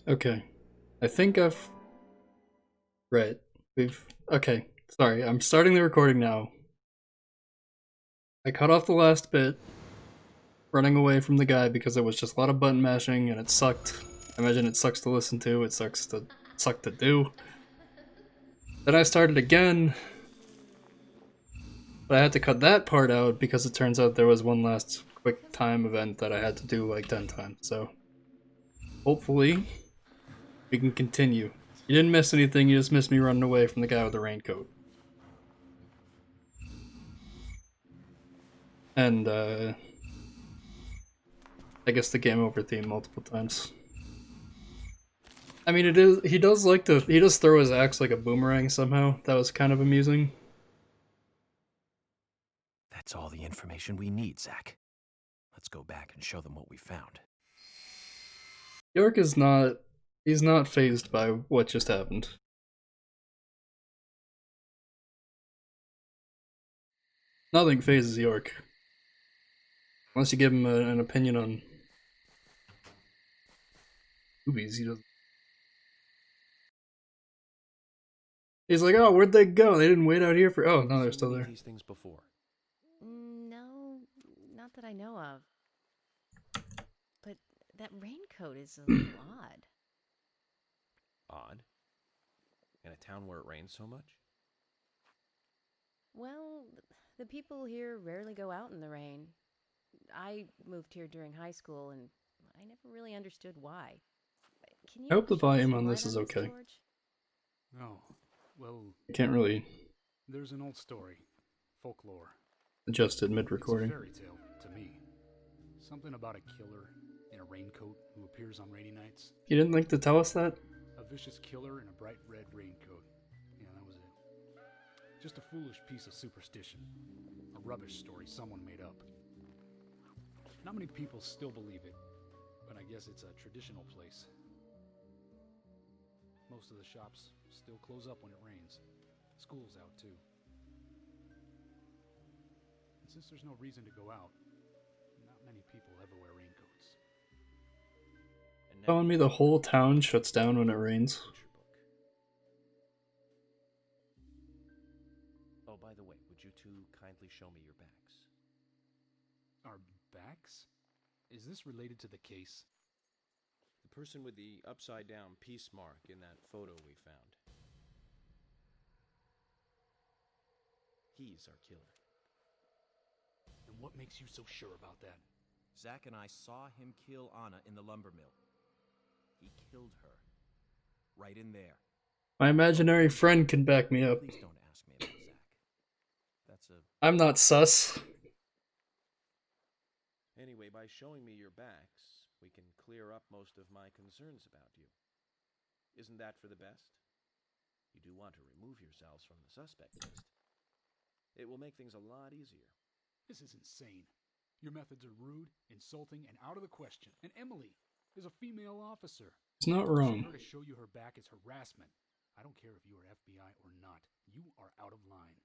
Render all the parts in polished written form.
Okay. I think I've... Right. Okay. Sorry, I'm starting the recording now. I cut off the last bit, running away from the guy because it was just a lot of button mashing and it sucked. I imagine it sucks to listen to, it sucked to do. Then I started again, but I had to cut that part out because it turns out there was one last quick time event that I had to do like 10 times, so hopefully we can continue. You didn't miss anything, you just missed me running away from the guy with the raincoat. And I guess the game over theme multiple times. I mean, it is. He does like to. He does throw his axe like a boomerang somehow. That was kind of amusing. That's all the information we need, Zach. Let's go back and show them what we found. York is not. He's not phased by what just happened. Nothing phases York. Unless you give him an opinion on movies, he doesn't. He's like, oh, where'd they go? They didn't wait out here for. Oh no, they're still there. These things before. No, not that I know of. But that raincoat is a little odd. Odd. In a town where it rains so much? Well, the people here rarely go out in the rain. I moved here during high school, and I never really understood why. Can you I hope the shed volume some on light this is okay. George? Oh, well, I can't really there's an old story, folklore. adjust it It's a mid-recording. fairy tale to me. Something about a killer in a raincoat who appears on rainy nights. You didn't like to tell us that? A vicious killer in a bright red raincoat. Yeah, that was it. Just a foolish piece of superstition. A rubbish story someone made up. Not many people still believe it, but I guess it's a traditional place. Most of the shops still close up when it rains. School's out too. And since there's no reason to go out, not many people ever wear raincoats. Telling me the whole town shuts down when it rains. Oh, by the way, would you two kindly show me your backs? Our backs? Is this related to the case? The person with the upside-down peace mark in that photo we found. He's our killer. And what makes you so sure about that? Zach and I saw him kill Anna in the lumber mill. He killed her. Right in there. My imaginary friend can back me up. Please don't ask me about Zach. That's a... I'm not sus. Anyway, by showing me your backs, we can clear up most of my concerns about you. Isn't that for the best? You do want to remove yourselves from the suspect list. It will make things a lot easier. This is insane. Your methods are rude, insulting, and out of the question. And Emily is a female officer. He's not wrong. For her to show you her back is harassment. I don't care if you are FBI or not. You are out of line.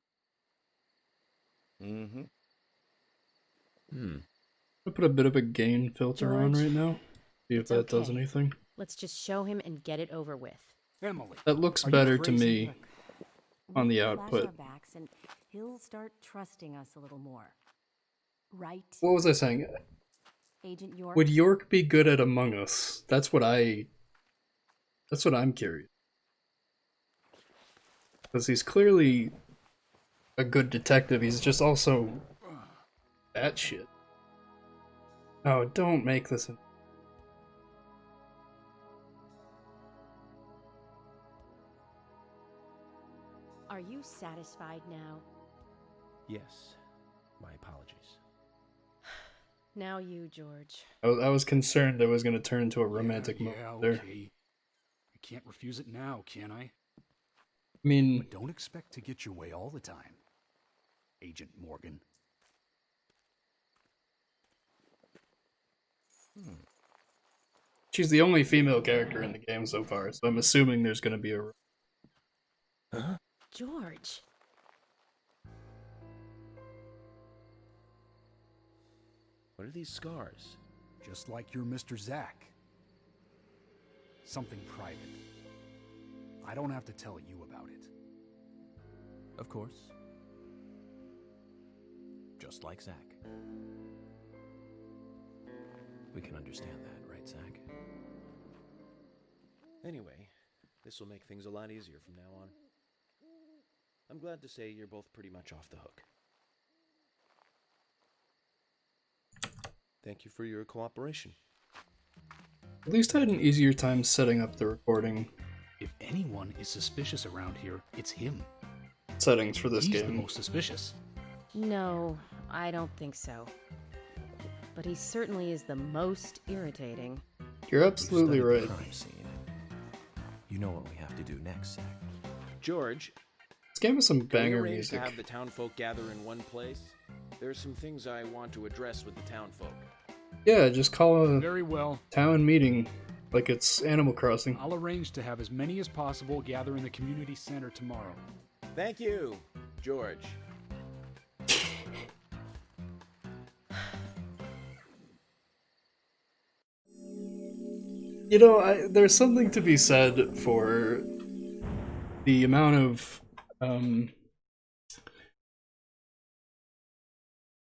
I put a bit of a gain filter on George, right now. See if it's that does okay. anything. Let's just show him and get it over with. Emily, That looks are you better to crazy? me on the We'll flash output. our backs and he'll start trusting us a little more. Right, What was I saying? Agent York? Would York be good at Among Us? That's what I'm curious. Because he's clearly a good detective, he's just also bad shit. Oh, don't make this. Are you satisfied now? Yes. My apologies. Now you, George. I was concerned it was going to turn into a romantic moment there. Okay. I can't refuse it now, can I? I mean, But don't expect to get your way all the time, Agent Morgan. she's the only female character in the game so far, so I'm assuming there's going to be a... Huh? George. What are these scars? Just like your Mr. Zack. Something private. I don't have to tell you about it. Of course. Just like Zach. We can understand that, right, Zach? Anyway, this will make things a lot easier from now on. I'm glad to say you're both pretty much off the hook. Thank you for your cooperation. At least I had an easier time setting up the recording If anyone is suspicious around here, it's him. settings for this He's the game. most suspicious. No, I don't think so. But he certainly is the most irritating. You're We've absolutely studied right. the crime scene. You know what we have to do next, Zach. George, This game has some can we banger arrange music. to have the townfolk gather in one place? There's some things I want to address with the townfolk. Yeah, just call a Very well. town meeting like it's Animal Crossing. I'll arrange to have as many as possible gather in the community center tomorrow. Thank you, George. You know, there's something to be said for the amount of,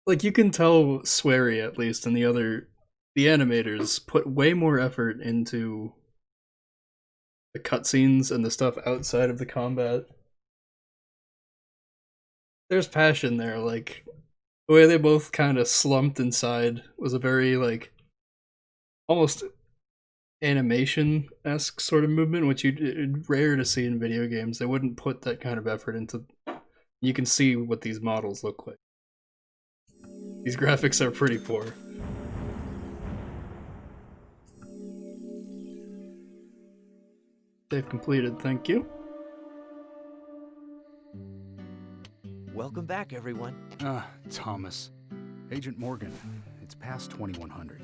like, you can tell Swery, at least, and the animators put way more effort into the cutscenes and the stuff outside of the combat. There's passion there, like, the way they both kind of slumped inside was a very, like, almost animation-esque sort of movement, which rare to see in video games. They wouldn't put that kind of effort into. You can see what these models look like. These graphics are pretty poor. They've completed, thank you. Welcome back, everyone. Thomas. Agent Morgan, it's past 2100.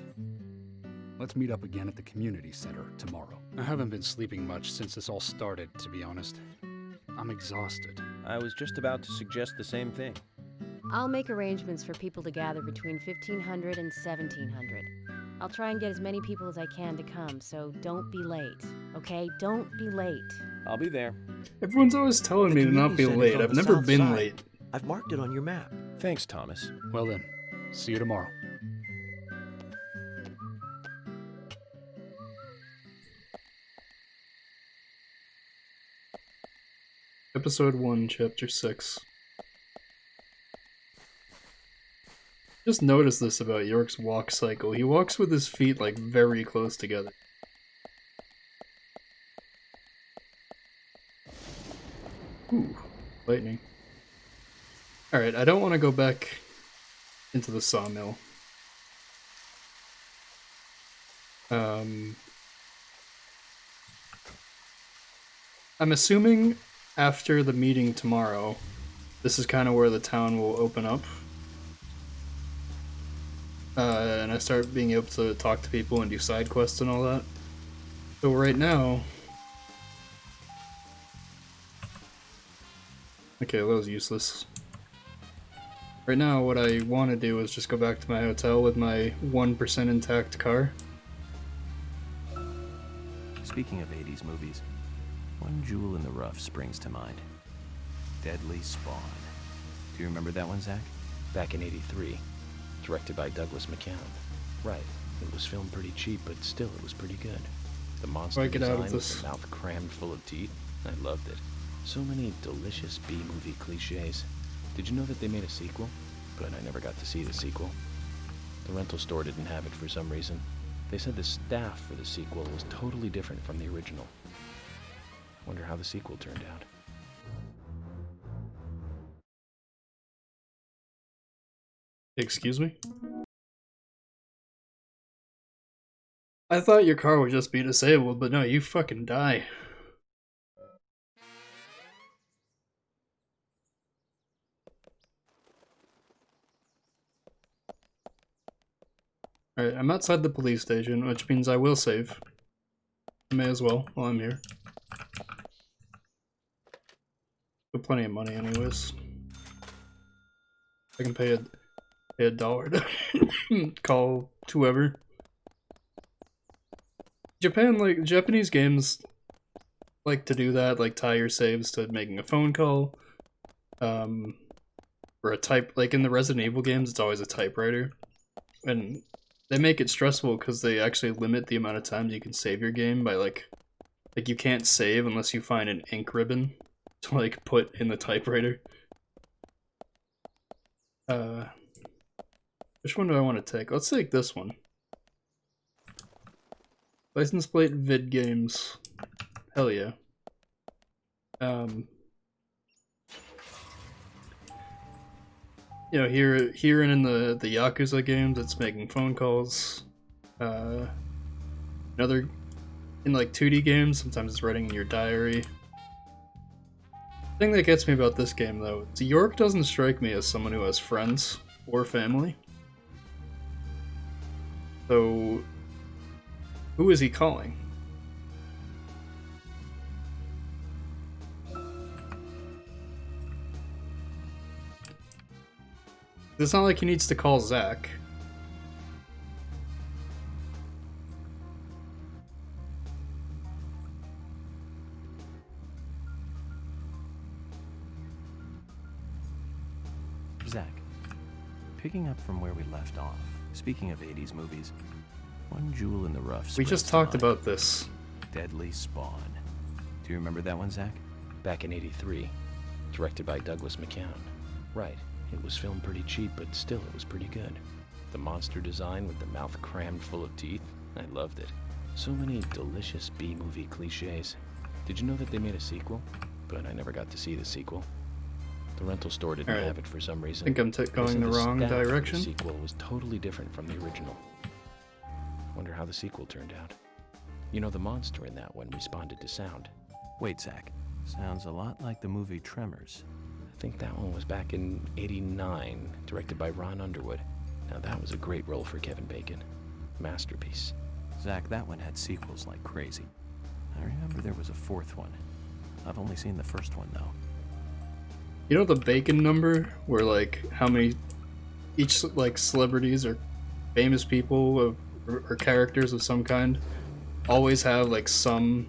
Let's meet up again at the community center tomorrow. I haven't been sleeping much since this all started, to be honest. I'm exhausted. I was just about to suggest the same thing. I'll make arrangements for people to gather between 1500 and 1700. I'll try and get as many people as I can to come, so don't be late. Okay? Don't be late. I'll be there. Everyone's always telling The me to not be community center's late. on I've the never south been side. late. I've marked it on your map. Thanks, Thomas. Well then, see you tomorrow. Episode 1, Chapter 6. Just noticed this about York's walk cycle. He walks with his feet like very close together. Ooh, lightning. Alright, I don't want to go back into the sawmill. I'm assuming after the meeting tomorrow, this is kind of where the town will open up. And I start being able to talk to people and do side quests and all that. So right now... Okay, that was useless. Right now, what I want to do is just go back to my hotel with my 1% intact car. Speaking of 80s movies, one jewel in the rough springs to mind. Deadly Spawn. Do you remember that one, Zach? Back in '83. Directed by Douglas McCann. Right. It was filmed pretty cheap, but still it was pretty good. The monster I get out of design with this? the mouth crammed full of teeth. I loved it. So many delicious B-movie cliches. Did you know that they made a sequel? But I never got to see the sequel. The rental store didn't have it for some reason. They said the staff for the sequel was totally different from the original. Wonder how the sequel turned out. Excuse me? I thought your car would just be disabled, but no, you fucking die. Alright, I'm outside the police station, which means I will save. I may as well while I'm here. Got plenty of money anyways. I can pay $1 to call whoever. Japan, like, Japanese games like to do that, like tie your saves to making a phone call, or a type, like in the Resident Evil games, it's always a typewriter. And they make it stressful because they actually limit the amount of times you can save your game by like you can't save unless you find an ink ribbon to like put in the typewriter. Which one do I want to take? Let's take this one. License plate vid games. Hell yeah. You know, here and in the Yakuza games, it's making phone calls. Another in like 2D games, sometimes it's writing in your diary. The thing that gets me about this game, though, is York doesn't strike me as someone who has friends or family. So, who is he calling? It's not like he needs to call Zach. Zach, picking up from where we left off, speaking of 80s movies, one jewel in the rough. We just talked about this. Deadly Spawn. Do you remember that one, Zach? Back in '83, directed by Douglas McCown. Right. It was filmed pretty cheap, but still it was pretty good. The monster design with the mouth crammed full of teeth, I loved it. So many delicious B-movie cliches. Did you know that they made a sequel? But I never got to see the sequel. The rental store didn't have it for some reason. I think I'm going the wrong direction. The sequel was totally different from the original. I wonder how the sequel turned out. You know, the monster in that one responded to sound. Wait, Zach. Sounds a lot like the movie Tremors. I think that one was back in '89, directed by Ron Underwood. Now that was a great role for Kevin Bacon. Masterpiece. Zach, that one had sequels like crazy. I remember there was a fourth one. I've only seen the first one, though. You know the Bacon number? Where, like, how many... Each, like, celebrities or famous people or characters of some kind always have, like, some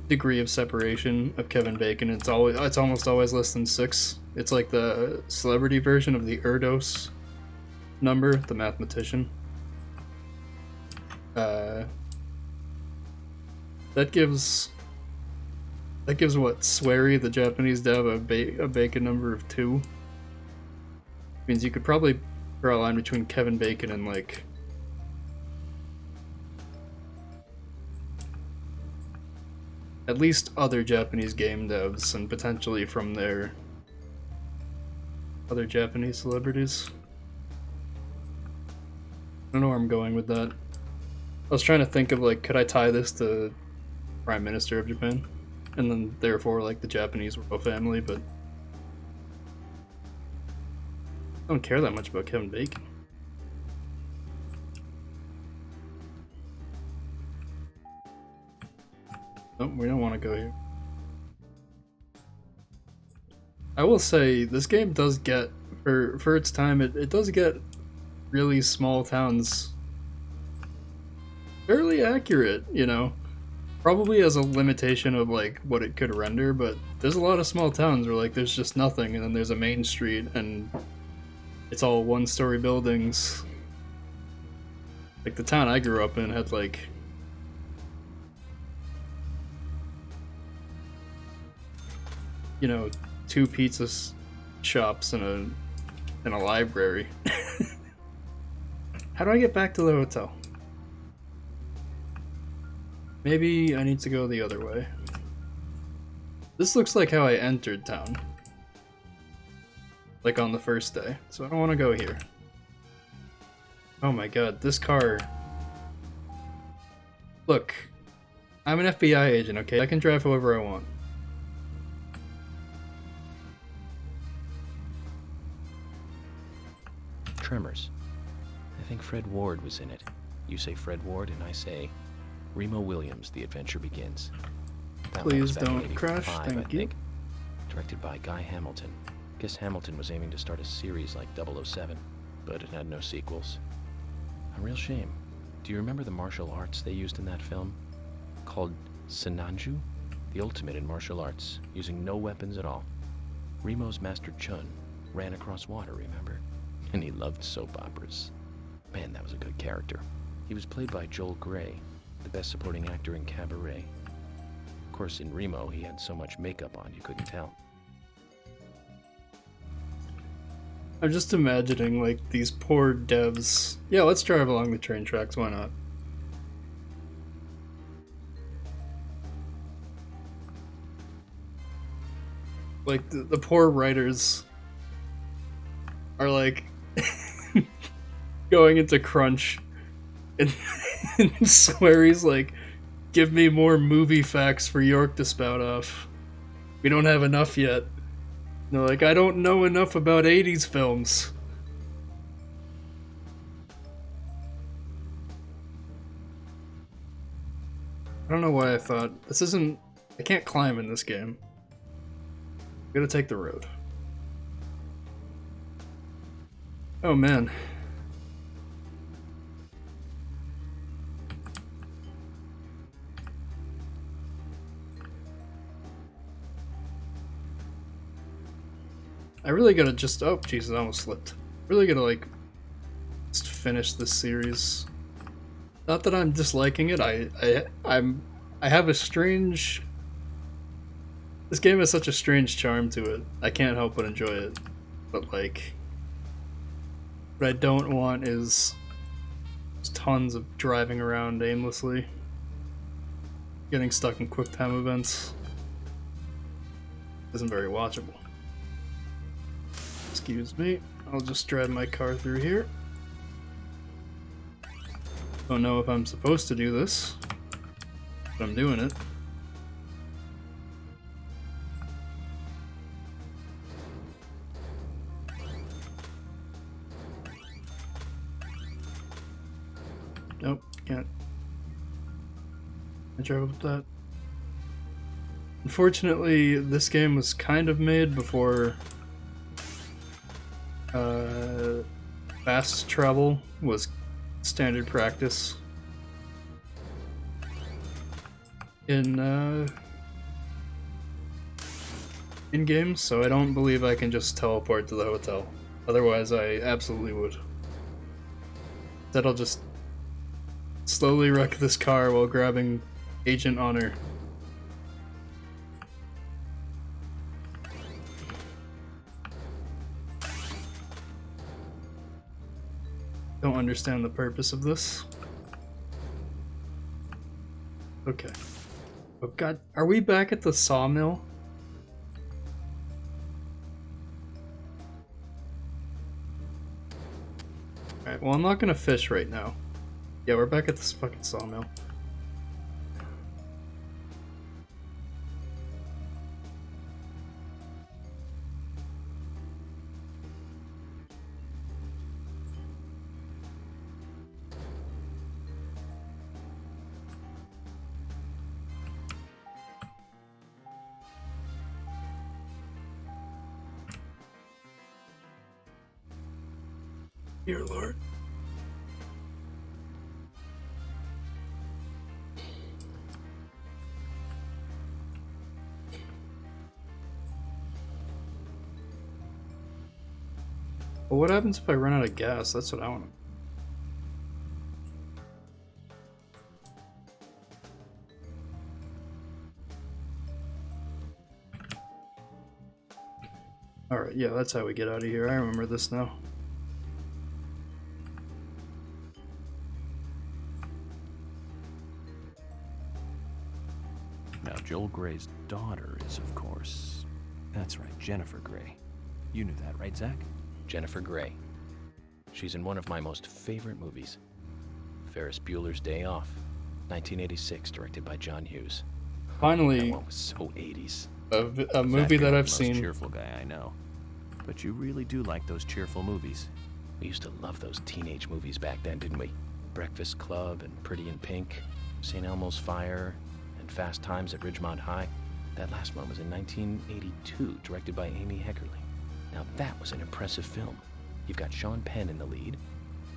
degree of separation of Kevin Bacon. It's almost always less than 6. It's like the celebrity version of the Erdos number, the mathematician. That gives what, Swery, the Japanese dev, a Bacon number of 2. Means you could probably draw a line between Kevin Bacon and, like, at least other Japanese game devs, and potentially from their other Japanese celebrities. I don't know where I'm going with that. I was trying to think of, like, could I tie this to Prime Minister of Japan? And then, therefore, like, the Japanese royal family, but I don't care that much about Kevin Bacon. Oh, we don't want to go here. I will say, this game does get, for its time, it does get really small towns fairly accurate, you know? Probably as a limitation of, like, what it could render, but there's a lot of small towns where, like, there's just nothing, and then there's a main street, and it's all one-story buildings. Like, the town I grew up in had, like, you know, 2 pizza shops and a library. How do I get back to the hotel? Maybe I need to go the other way. This looks like how I entered town. Like on the first day. So I don't want to go here. Oh my god, this car... Look, I'm an FBI agent, okay? I can drive however I want. Tremors. I think Fred Ward was in it. You say Fred Ward, and I say Remo Williams, The Adventure Begins. That one was Please back in don't crash, 85, thank I you. think. Directed by Guy Hamilton. Guess Hamilton was aiming to start a series like 007, but it had no sequels. A real shame. Do you remember the martial arts they used in that film? Called Sinanju? The ultimate in martial arts, using no weapons at all. Remo's Master Chun ran across water, remember? And he loved soap operas. Man, that was a good character. He was played by Joel Grey, the best supporting actor in Cabaret. Of course, in Remo, he had so much makeup on you couldn't tell. I'm just imagining, like, these poor devs. Yeah, let's drive along the train tracks, why not? Like, the poor writers are, like, going into crunch, and, and Swery's like, give me more movie facts for York to spout off. We don't have enough yet. And they're like, I don't know enough about 80s films. I don't know why I thought, this isn't, I can't climb in this game. I'm gonna take the road. Oh man. I really gotta just, oh Jesus, I almost slipped. Really gotta like, just finish this series. Not that I'm disliking it, I have a strange, this game has such a strange charm to it. I can't help but enjoy it. But like, what I don't want is just tons of driving around aimlessly. Getting stuck in quick time events isn't very watchable. Excuse me, I'll just drive my car through here. Don't know if I'm supposed to do this, but I'm doing it. Nope, can't. I drive up that. Unfortunately, this game was kind of made before fast travel was standard practice in games, so I don't believe I can just teleport to the hotel. Otherwise, I absolutely would. Instead, I'll just slowly wreck this car while grabbing Agent Honor. Don't understand the purpose of this. Okay. Oh god, are we back at the sawmill? Alright, well I'm not gonna fish right now. Yeah, we're back at this fucking sawmill. Dear Lord. Well, what happens if I run out of gas? That's what I want. Alright, yeah, that's how we get out of here. I remember this now. Now, Joel Grey's daughter is, of course... That's right, Jennifer Grey. You knew that, right, Zach? Jennifer Grey. She's in one of my most favorite movies. Ferris Bueller's Day Off, 1986, directed by John Hughes. Finally, That one was so 80s. a movie Zach, that you're I've the seen. most cheerful guy I know. But you really do like those cheerful movies. We used to love those teenage movies back then, didn't we? Breakfast Club and Pretty in Pink, St. Elmo's Fire, and Fast Times at Ridgemont High. That last one was in 1982, directed by Amy Heckerling. Now that was an impressive film. You've got Sean Penn in the lead,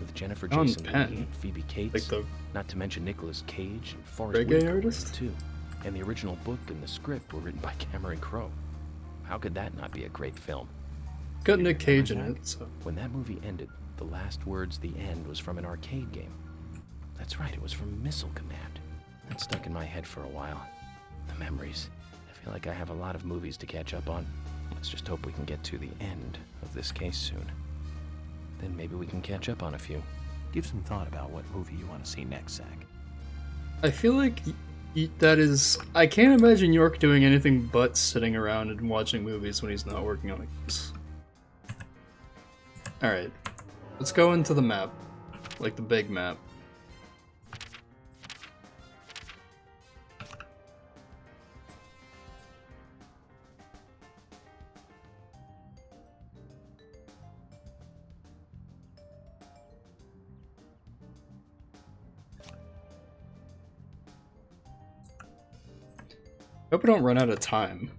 with Jennifer Sean Jason Penn. Leigh and Phoebe Cates, Like the not to mention Nicolas Cage and Forrest reggae Whitaker were in it artist? too. And the original book and the script were written by Cameron Crowe. How could that not be a great film? it's got You Nick remember Cage in that? it, so When that movie ended, the last words, "the end," was from an arcade game. That's right, it was from Missile Command. That stuck in my head for a while. The memories. I feel like I have a lot of movies to catch up on. Let's just hope we can get to the end of this case soon. Then maybe we can catch up on a few. Give some thought about what movie you want to see next, Zach. I feel like that is. I can't imagine York doing anything but sitting around and watching movies when he's not working on a case. Alright, let's go into the map. Like the big map. Hope I don't run out of time.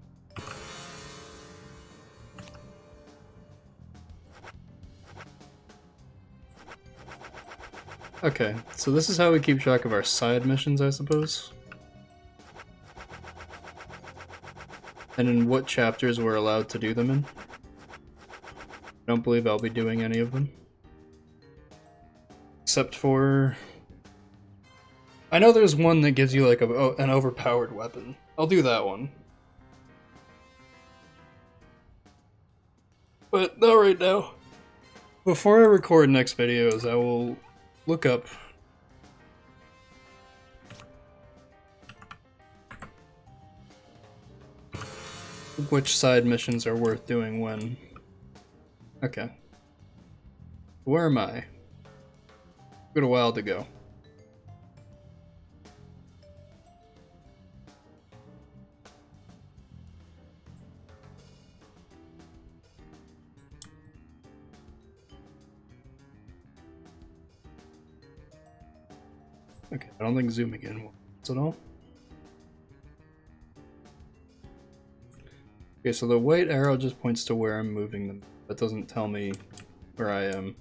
Okay, so this is how we keep track of our side missions, I suppose. And in what chapters we're allowed to do them in. I don't believe I'll be doing any of them. Except for... I know there's one that gives you like an overpowered weapon. I'll do that one. But not right now. Before I record next videos, I will look up which side missions are worth doing when. Okay. Where am I? Got a while to go. Okay, I don't think zooming in works at all. Okay, so the white arrow just points to where I'm moving them. That doesn't tell me where I am.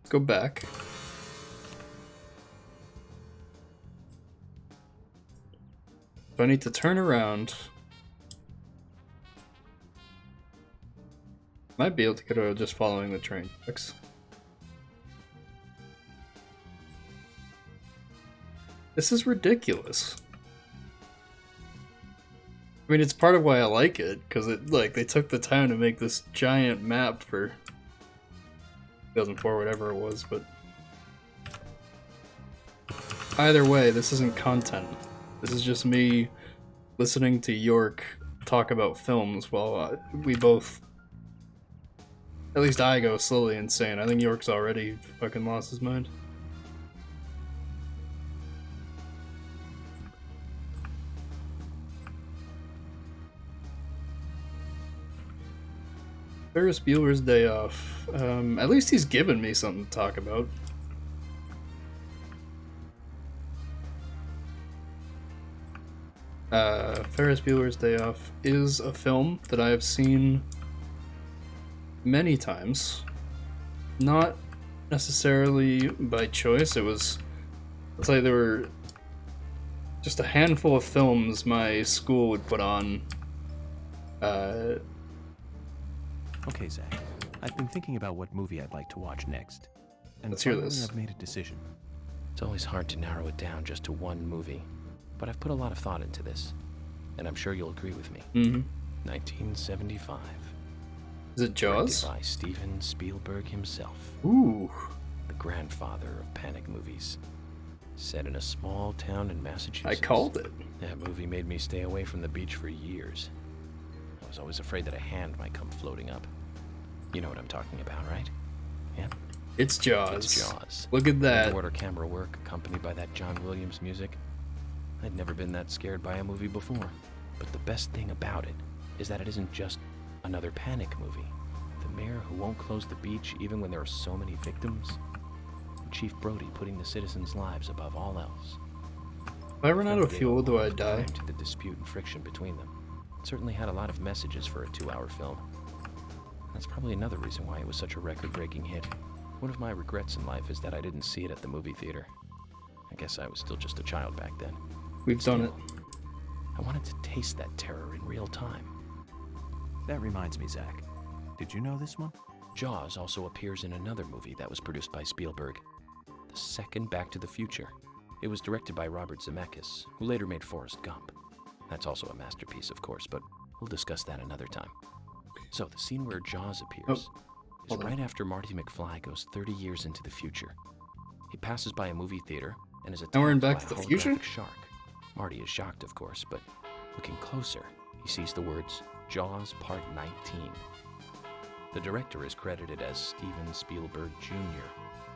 Let's go back. So I need to turn around. Might be able to get out just following the train tracks. This is ridiculous. I mean, it's part of why I like it, because they took the time to make this giant map for 2004, whatever it was, but either way, this isn't content. This is just me listening to York talk about films while we both, at least I go slowly insane. I think York's already fucking lost his mind. Ferris Bueller's Day Off. At least he's given me something to talk about. Ferris Bueller's Day Off is a film that I have seen many times. Not necessarily by choice. It's like there were just a handful of films my school would put on. Okay, Zach. I've been thinking about what movie I'd like to watch next. And Let's hear finally this. I've made a decision. It's always hard to narrow it down just to one movie, but I've put a lot of thought into this, and I'm sure you'll agree with me. 1975. Is it Jaws? Directed by Steven Spielberg himself, Ooh. the grandfather of panic movies. Set in a small town in Massachusetts. I called it. That movie made me stay away from the beach for years. I was always afraid that a hand might come floating up. You know what I'm talking about, right? Yeah. It's Jaws. It's Jaws. Look at that. Underwater camera work accompanied by that John Williams music. I'd never been that scared by a movie before. But the best thing about it is that it isn't just another panic movie. The mayor who won't close the beach even when there are so many victims. And Chief Brody putting the citizens' lives above all else. If I run out of They fuel, do I all die? climbed to the dispute and friction between them. It certainly had a lot of messages for a 2-hour film. That's probably another reason why it was such a record-breaking hit. One of my regrets in life is that I didn't see it at the movie theater. I guess I was still just a child back then. We've done it. I wanted to taste that terror in real time. That reminds me, Zach. Did you know this one? Jaws also appears in another movie that was produced by Spielberg, the second Back to the Future. It was directed by Robert Zemeckis, who later made Forrest Gump. That's also a masterpiece, of course, but we'll discuss that another time. So, the scene where Jaws appears is right after Marty McFly goes 30 years into the future. He passes by a movie theater and is attacked we're in by Back a to the Future? holographic shark. Marty is shocked, of course, but looking closer, he sees the words, Jaws Part 19. The director is credited as Steven Spielberg Jr.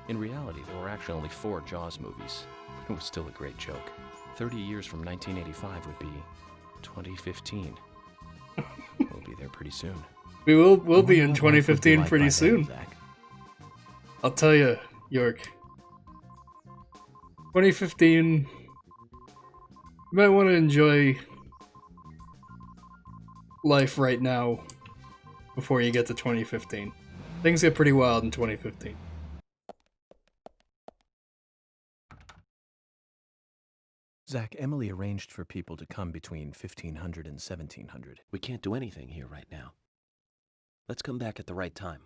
In reality, there were actually only 4 Jaws movies. It was still a great joke. 30 years from 1985 would be 2015. We'll be there pretty soon. We'll be in I wonder what life would be 2015 like pretty by then, soon. Zach. I'll tell you, York. 2015. You might want to enjoy life right now before you get to 2015. Things get pretty wild in 2015. Zach, Emily arranged for people to come between 1500 and 1700. We can't do anything here right now. Let's come back at the right time.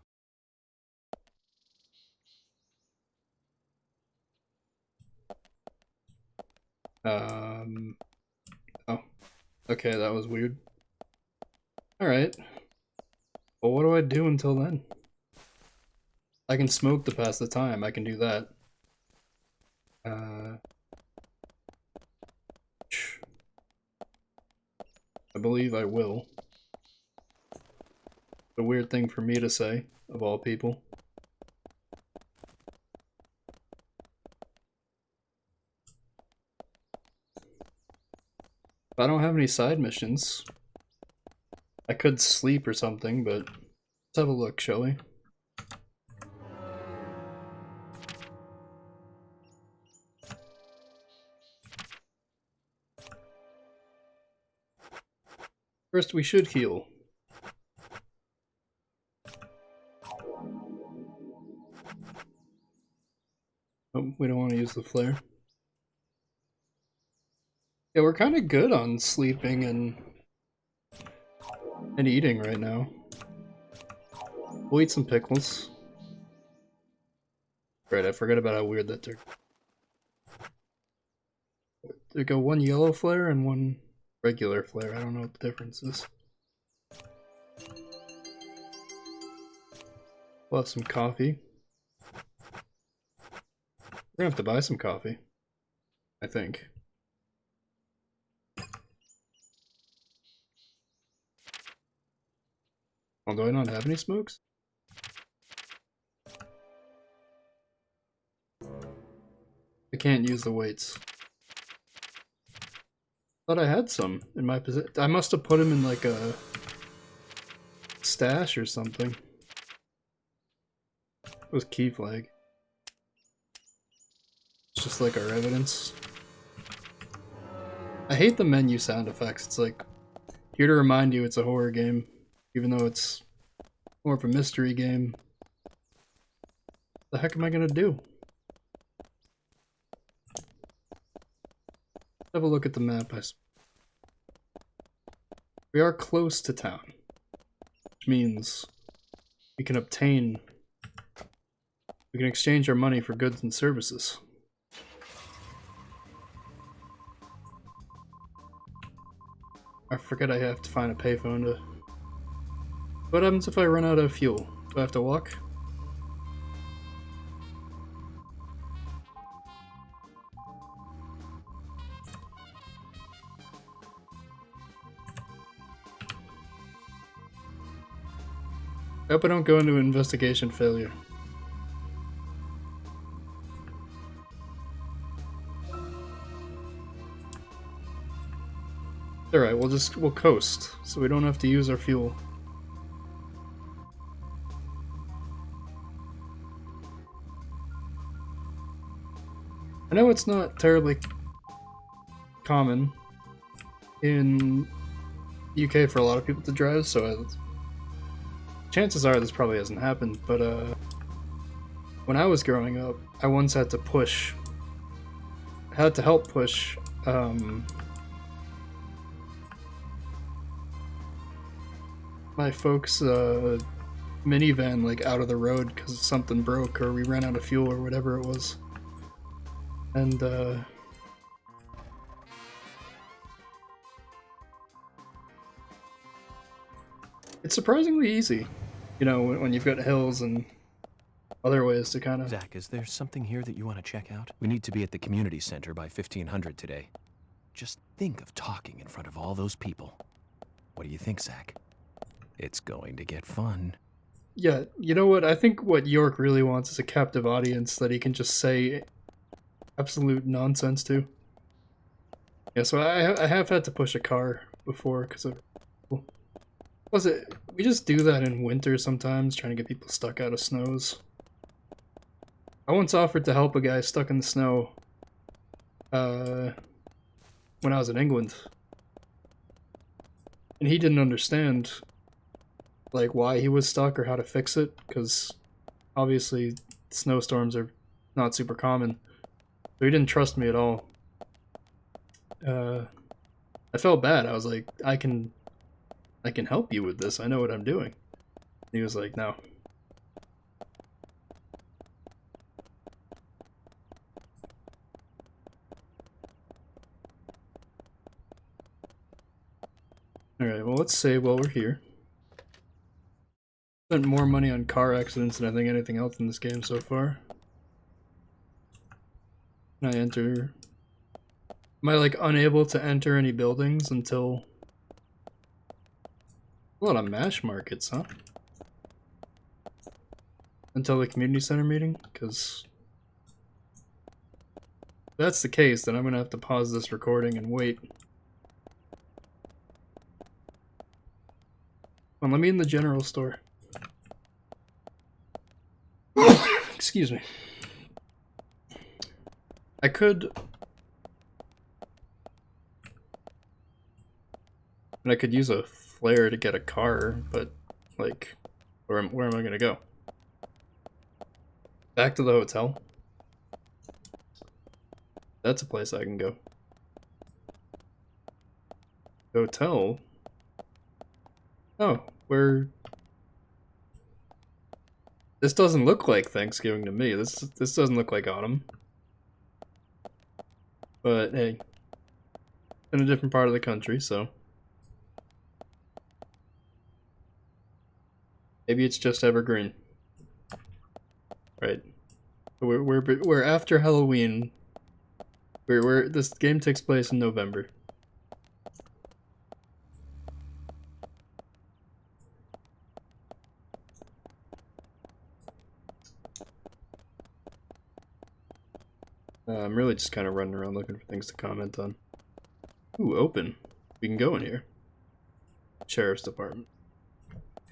Oh. Okay, that was weird. Alright. Well, what do I do until then? I can smoke to pass the time. I can do that. I believe I will. A weird thing for me to say, of all people. I don't have any side missions. I could sleep or something, but let's have a look, shall we? First, we should heal. Oh, we don't want to use the flare. Yeah, we're kind of good on sleeping and eating right now. We'll eat some pickles. Right, I forgot about how weird that took. There go one yellow flare and one regular flare. I don't know what the difference is. We'll have some coffee. We're gonna have to buy some coffee, I think. Oh, do I not have any smokes? I can't use the weights. Thought I had some in my possession. I must have put them in like a stash or something. It was key flag. It's just like our evidence. I hate the menu sound effects. It's like here to remind you it's a horror game, even though it's more of a mystery game. What the heck am I gonna do? Have a look at the map. We are close to town, which means we can exchange our money for goods and services. I forget I have to find a payphone to... What happens if I run out of fuel? Do I have to walk? I hope I don't go into investigation failure. Alright, we'll coast, so we don't have to use our fuel. I know it's not terribly common in UK for a lot of people to drive, so chances are this probably hasn't happened, but when I was growing up, I once had to help push my folks' minivan like out of the road because something broke or we ran out of fuel or whatever it was. And it's surprisingly easy, you know, when you've got hills and other ways to kind of... Zach, is there something here that you want to check out? We need to be at the community center by 1500 today. Just think of talking in front of all those people. What do you think, Zach? It's going to get fun. Yeah, you know what? I think what York really wants is a captive audience that he can just say absolute nonsense to. Yeah, so I have had to push a car before because of... Was it? We just do that in winter sometimes, trying to get people stuck out of snows. I once offered to help a guy stuck in the snow when I was in England. And he didn't understand like why he was stuck or how to fix it, because obviously snowstorms are not super common. So he didn't trust me at all. I felt bad. I was like, I can help you with this. I know what I'm doing. And he was like, no. Alright, well, let's save while we're here. Spent more money on car accidents than I think anything else in this game so far. Can I enter? Am I like unable to enter any buildings until... A lot of MASH markets, huh? Until the community center meeting? Because if that's the case, then I'm gonna have to pause this recording and wait. Come on, let me in the general store. Excuse me. I could... And I could use a flare to get a car, but, like, where am I gonna go? Back to the hotel? That's a place I can go. Hotel? Oh, where... This doesn't look like Thanksgiving to me. This doesn't look like autumn. But, hey. In a different part of the country, so... Maybe it's just evergreen. Right. We're after Halloween. This game takes place in November. I'm really just kind of running around looking for things to comment on. Ooh, open. We can go in here. Sheriff's Department.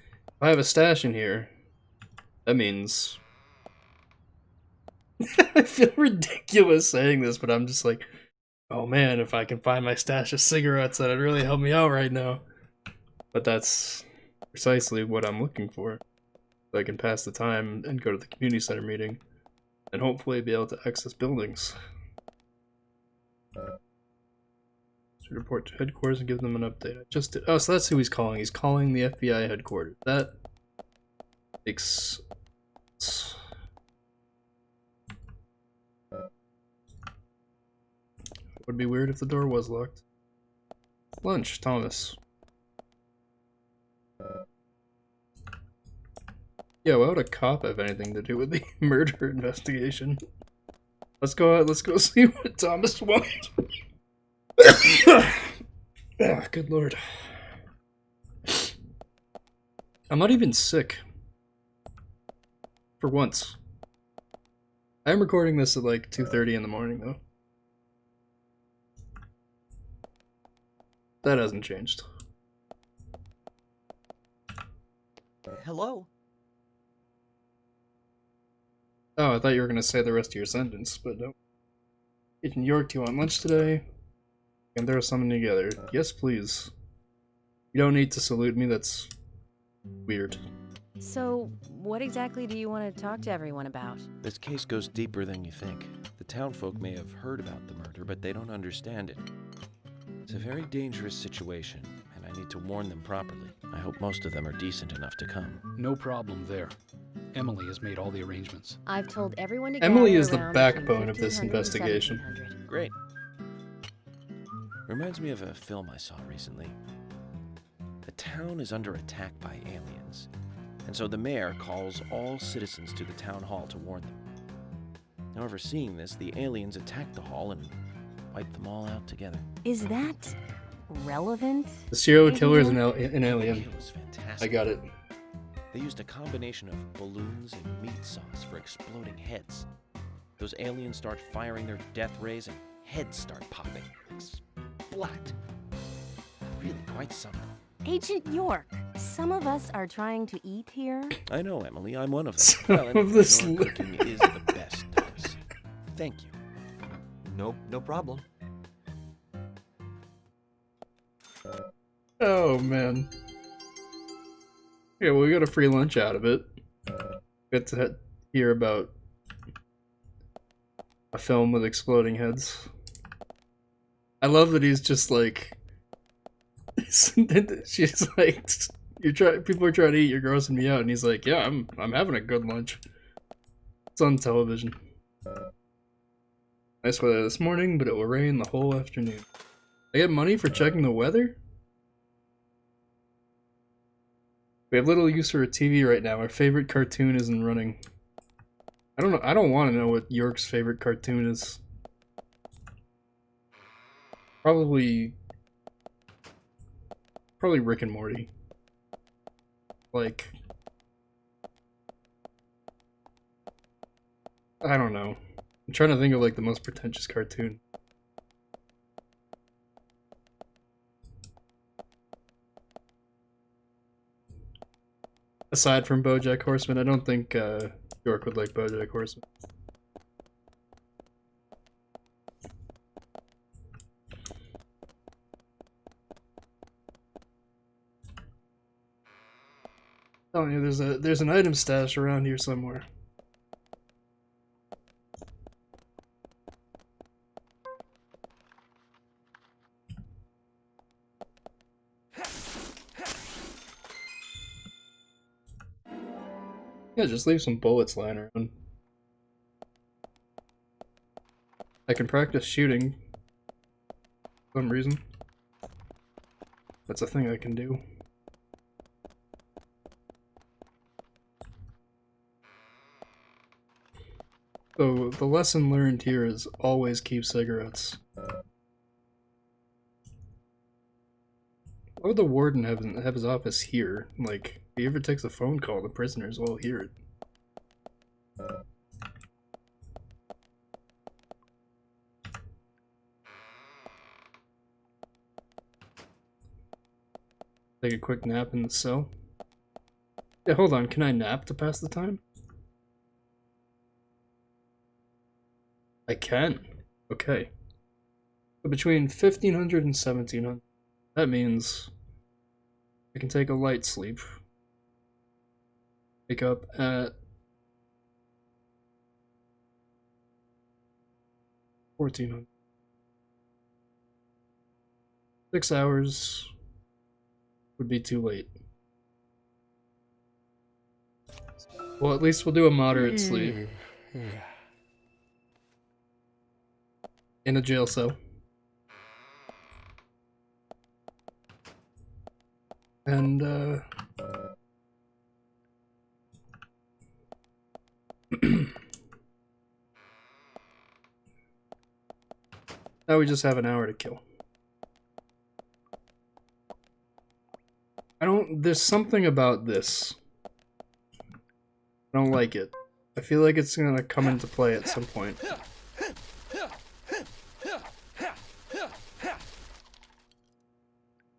If I have a stash in here, that means... I feel ridiculous saying this, but I'm just like, oh man, if I can find my stash of cigarettes, that'd really help me out right now. But that's precisely what I'm looking for. So I can pass the time and go to the community center meeting, and hopefully be able to access buildings. To report to headquarters and give them an update. I just did. Oh, so that's who he's calling. He's calling the FBI headquarters. That makes... Would be weird if the door was locked. Lunch, Thomas. Yeah, why would a cop have anything to do with the murder investigation? Let's go out, let's go see what Thomas wants. Ah, good lord. I'm not even sick. For once. I am recording this at like 2:30 in the morning though. That hasn't changed. Hello? Oh, I thought you were gonna say the rest of your sentence, but no. Agent York, do you want lunch today? Can throw something together? Yes, please. You don't need to salute me, that's weird. So, what exactly do you want to talk to everyone about? This case goes deeper than you think. The townfolk may have heard about the murder, but they don't understand it. It's a very dangerous situation, and I need to warn them properly. I hope most of them are decent enough to come. No problem there. Emily has made all the arrangements. I've told everyone to Emily gather is the around backbone between of this 1500 and investigation. 1700. Great. Reminds me of a film I saw recently. The town is under attack by aliens, and so the mayor calls all citizens to the town hall to warn them. However, seeing this, the aliens attack the hall and wipe them all out together. Is that relevant? The serial killer is Adrian? an The alien. kill was fantastic. I got it. They used a combination of balloons and meat sauce for exploding heads. Those aliens start firing their death rays and heads start popping. Splat. Really quite something. Agent York, some of us are trying to eat here. I know, Emily, I'm one of them. Some Well, and of this your cooking is the best, Thomas. Thank you. No problem. Oh man. Yeah, well, we got a free lunch out of it. Get to hear about a film with exploding heads. I love that he's just like, she's like, people are trying to eat, you're grossing me out, and he's like, yeah, I'm having a good lunch. It's on television. Nice weather this morning, but it will rain the whole afternoon. I get money for checking the weather? We have little use for a TV right now. Our favorite cartoon isn't running. I don't know. I don't want to know what York's favorite cartoon is. Probably Rick and Morty. Like, I don't know. I'm trying to think of like the most pretentious cartoon. Aside from BoJack Horseman, I don't think York would like BoJack Horseman. Telling you, there's an item stash around here somewhere. Yeah, just leave some bullets lying around. I can practice shooting. For some reason. That's a thing I can do. So, the lesson learned here is always keep cigarettes. Why would the warden have his office here? Like, if he ever takes a phone call, the prisoners will hear it. Take a quick nap in the cell. Yeah, hold on, can I nap to pass the time? I can. Okay. So between 1500 and 1700. That means I can take a light sleep. Wake up at 1400. 6 hours would be too late. Well, at least we'll do a moderate sleep. In a jail cell. And, now we just have an hour to kill. There's something about this. I don't like it. I feel like it's gonna come into play at some point.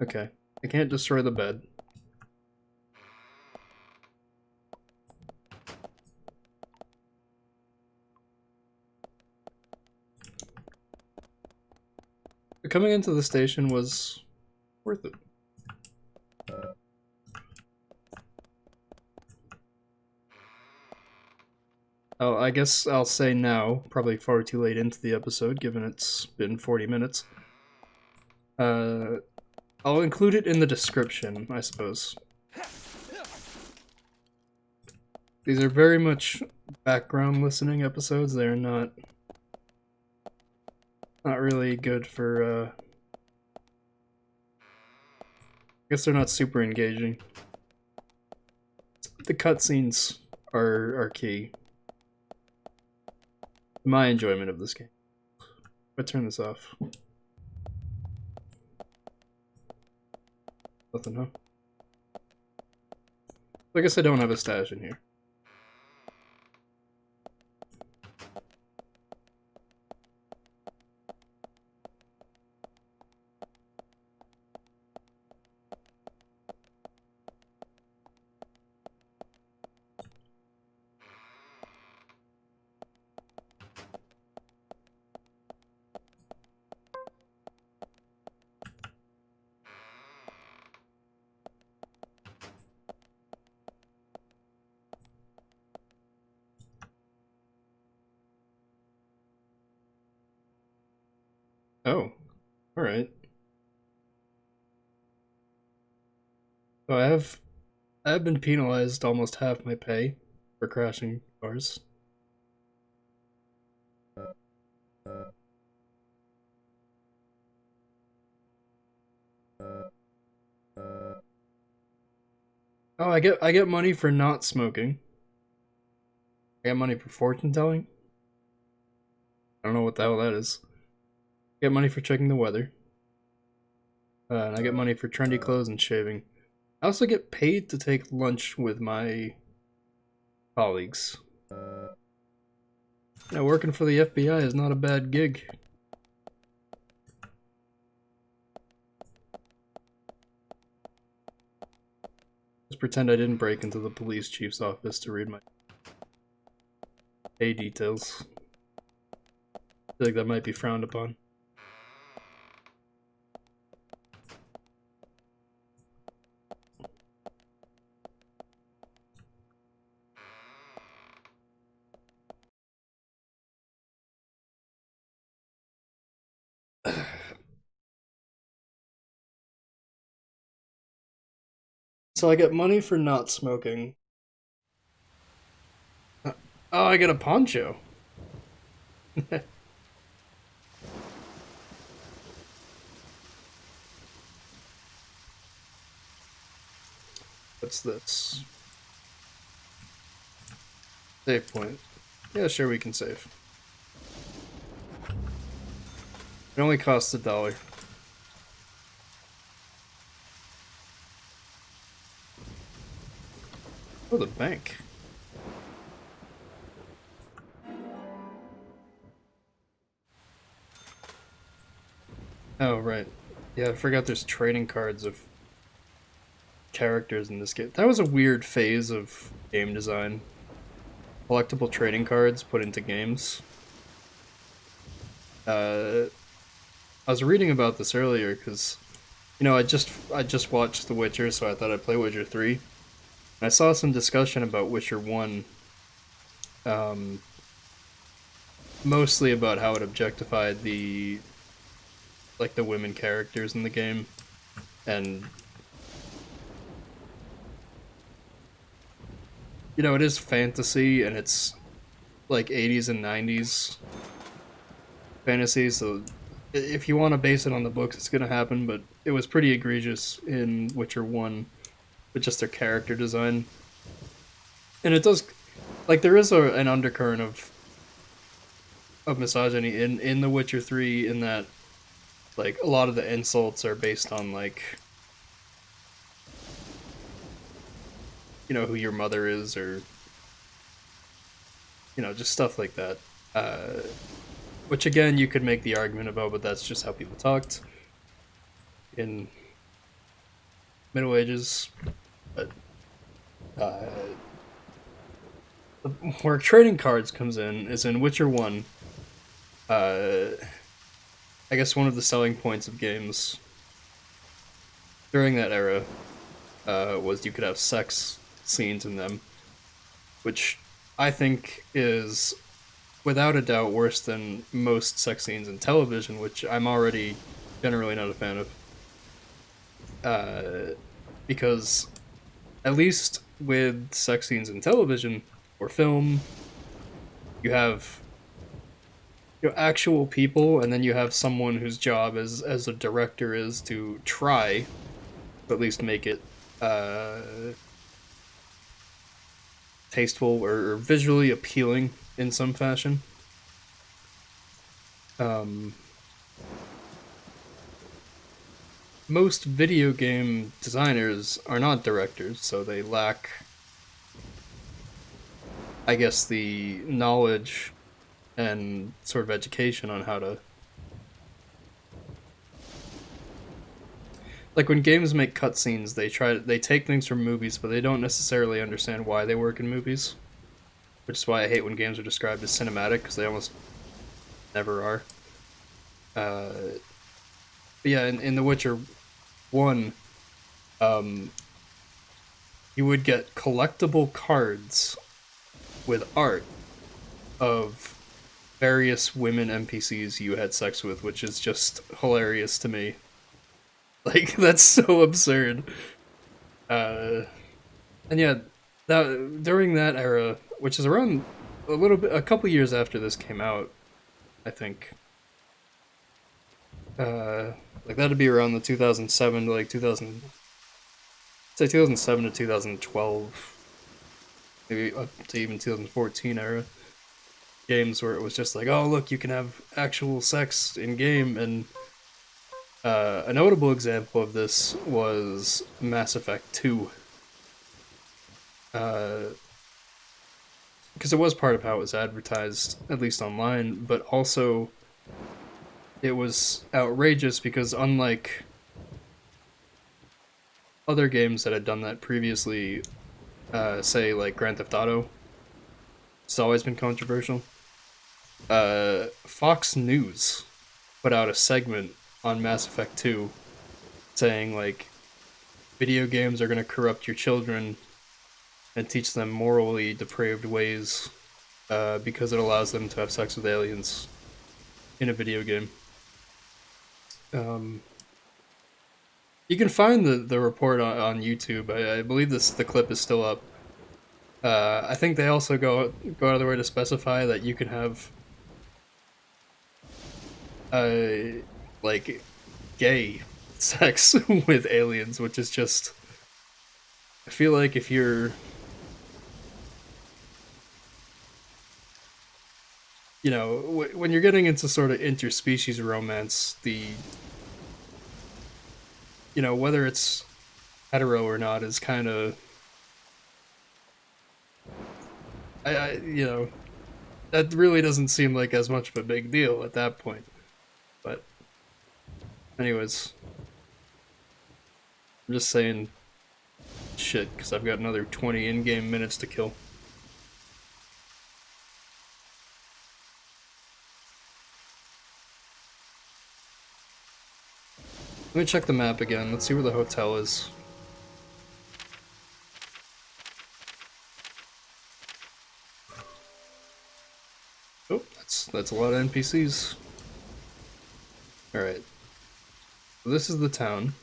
Okay. I can't destroy the bed. But coming into the station was worth it. Oh, I guess I'll say now, probably far too late into the episode, given it's been 40 minutes. I'll include it in the description, I suppose. These are very much background listening episodes. They're not really good for, I guess they're not super engaging. The cutscenes are key. My enjoyment of this game. I'll turn this off. Nothing, huh? I guess I don't have a stash in here. Oh, alright. So I have been penalized almost half my pay for crashing cars. Oh, I get money for not smoking. I get money for fortune telling. I don't know what the hell that is. I get money for checking the weather. And I get money for trendy clothes and shaving. I also get paid to take lunch with my colleagues. Yeah, working for the FBI is not a bad gig. Just pretend I didn't break into the police chief's office to read my pay details. I feel like that might be frowned upon. So I get money for not smoking. Oh, I get a poncho. What's this? Save point. Yeah, sure, we can save. It only costs $1. Oh, the bank. Oh, right. Yeah, I forgot there's trading cards of characters in this game. That was a weird phase of game design. Collectible trading cards put into games. I was reading about this earlier because, you know, I just watched The Witcher, so I thought I'd play Witcher 3. And I saw some discussion about Witcher 1, mostly about how it objectified the women characters in the game, and you know, it is fantasy and it's like 80s and 90s fantasy, so if you want to base it on the books, it's gonna happen, but it was pretty egregious in Witcher 1 with just their character design. And it does, like, there is an undercurrent of misogyny in The Witcher 3, in that, like, a lot of the insults are based on, like, you know, who your mother is, or, you know, just stuff like that. Which, again, you could make the argument about, but that's just how people talked in Middle Ages. But where trading cards comes in is in Witcher 1. I guess one of the selling points of games during that era was you could have sex scenes in them, which I think is without a doubt worse than most sex scenes in television, which I'm already generally not a fan of. Because at least with sex scenes in television or film, you have actual people, and then you have someone whose job as a director is to try to at least make it tasteful or visually appealing in some fashion. Um, Most video game designers are not directors, so they lack, I guess, the knowledge and sort of education on how to. Like when games make cutscenes, they take things from movies, but they don't necessarily understand why they work in movies, which is why I hate when games are described as cinematic because they almost never are. But yeah, in The Witcher 1, um, you would get collectible cards with art of various women NPCs you had sex with, which is just hilarious to me. Like that's so absurd. And yeah, that during that era, which is around a couple years after this came out, I think. Like that'd be around the 2007 to like 2000, say 2007 to 2012, maybe up to even 2014 era games where it was just like, oh look, you can have actual sex in game, and a notable example of this was Mass Effect 2. Because it was part of how it was advertised, at least online, but also it was outrageous because unlike other games that had done that previously, say like Grand Theft Auto, it's always been controversial. Fox News put out a segment on Mass Effect 2 saying like video games are going to corrupt your children and teach them morally depraved ways because it allows them to have sex with aliens in a video game. You can find the report on YouTube. I believe the clip is still up. I think they also go out of their way to specify that you can have like gay sex with aliens, which is just, I feel like if you're, when you're getting into sort of interspecies romance, whether it's hetero or not is kind of, that really doesn't seem like as much of a big deal at that point. But anyways, I'm just saying shit because I've got another 20 in-game minutes to kill. Let me check the map again. Let's see where the hotel is. Oh, that's a lot of NPCs. Alright. So this is the town.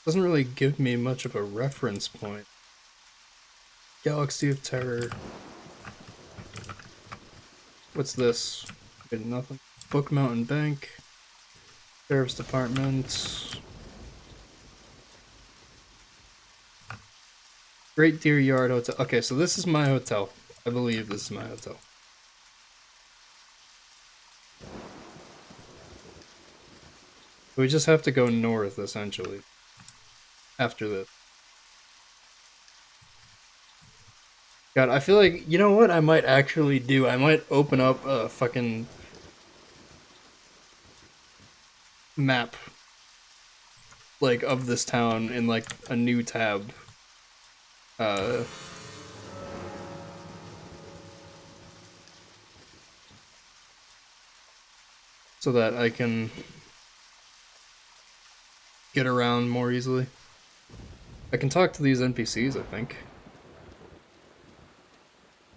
Doesn't really give me much of a reference point. Galaxy of Terror. What's this? Okay, nothing. Book Mountain Bank. Sheriff's Department. Great Deer Yard Hotel. Okay, so this is my hotel. I believe this is my hotel. We just have to go north, essentially. After this. God, I feel like, you know what I might actually do? I might open up a fucking map, like, of this town in, like, a new tab. So that I can get around more easily. I can talk to these NPCs, I think.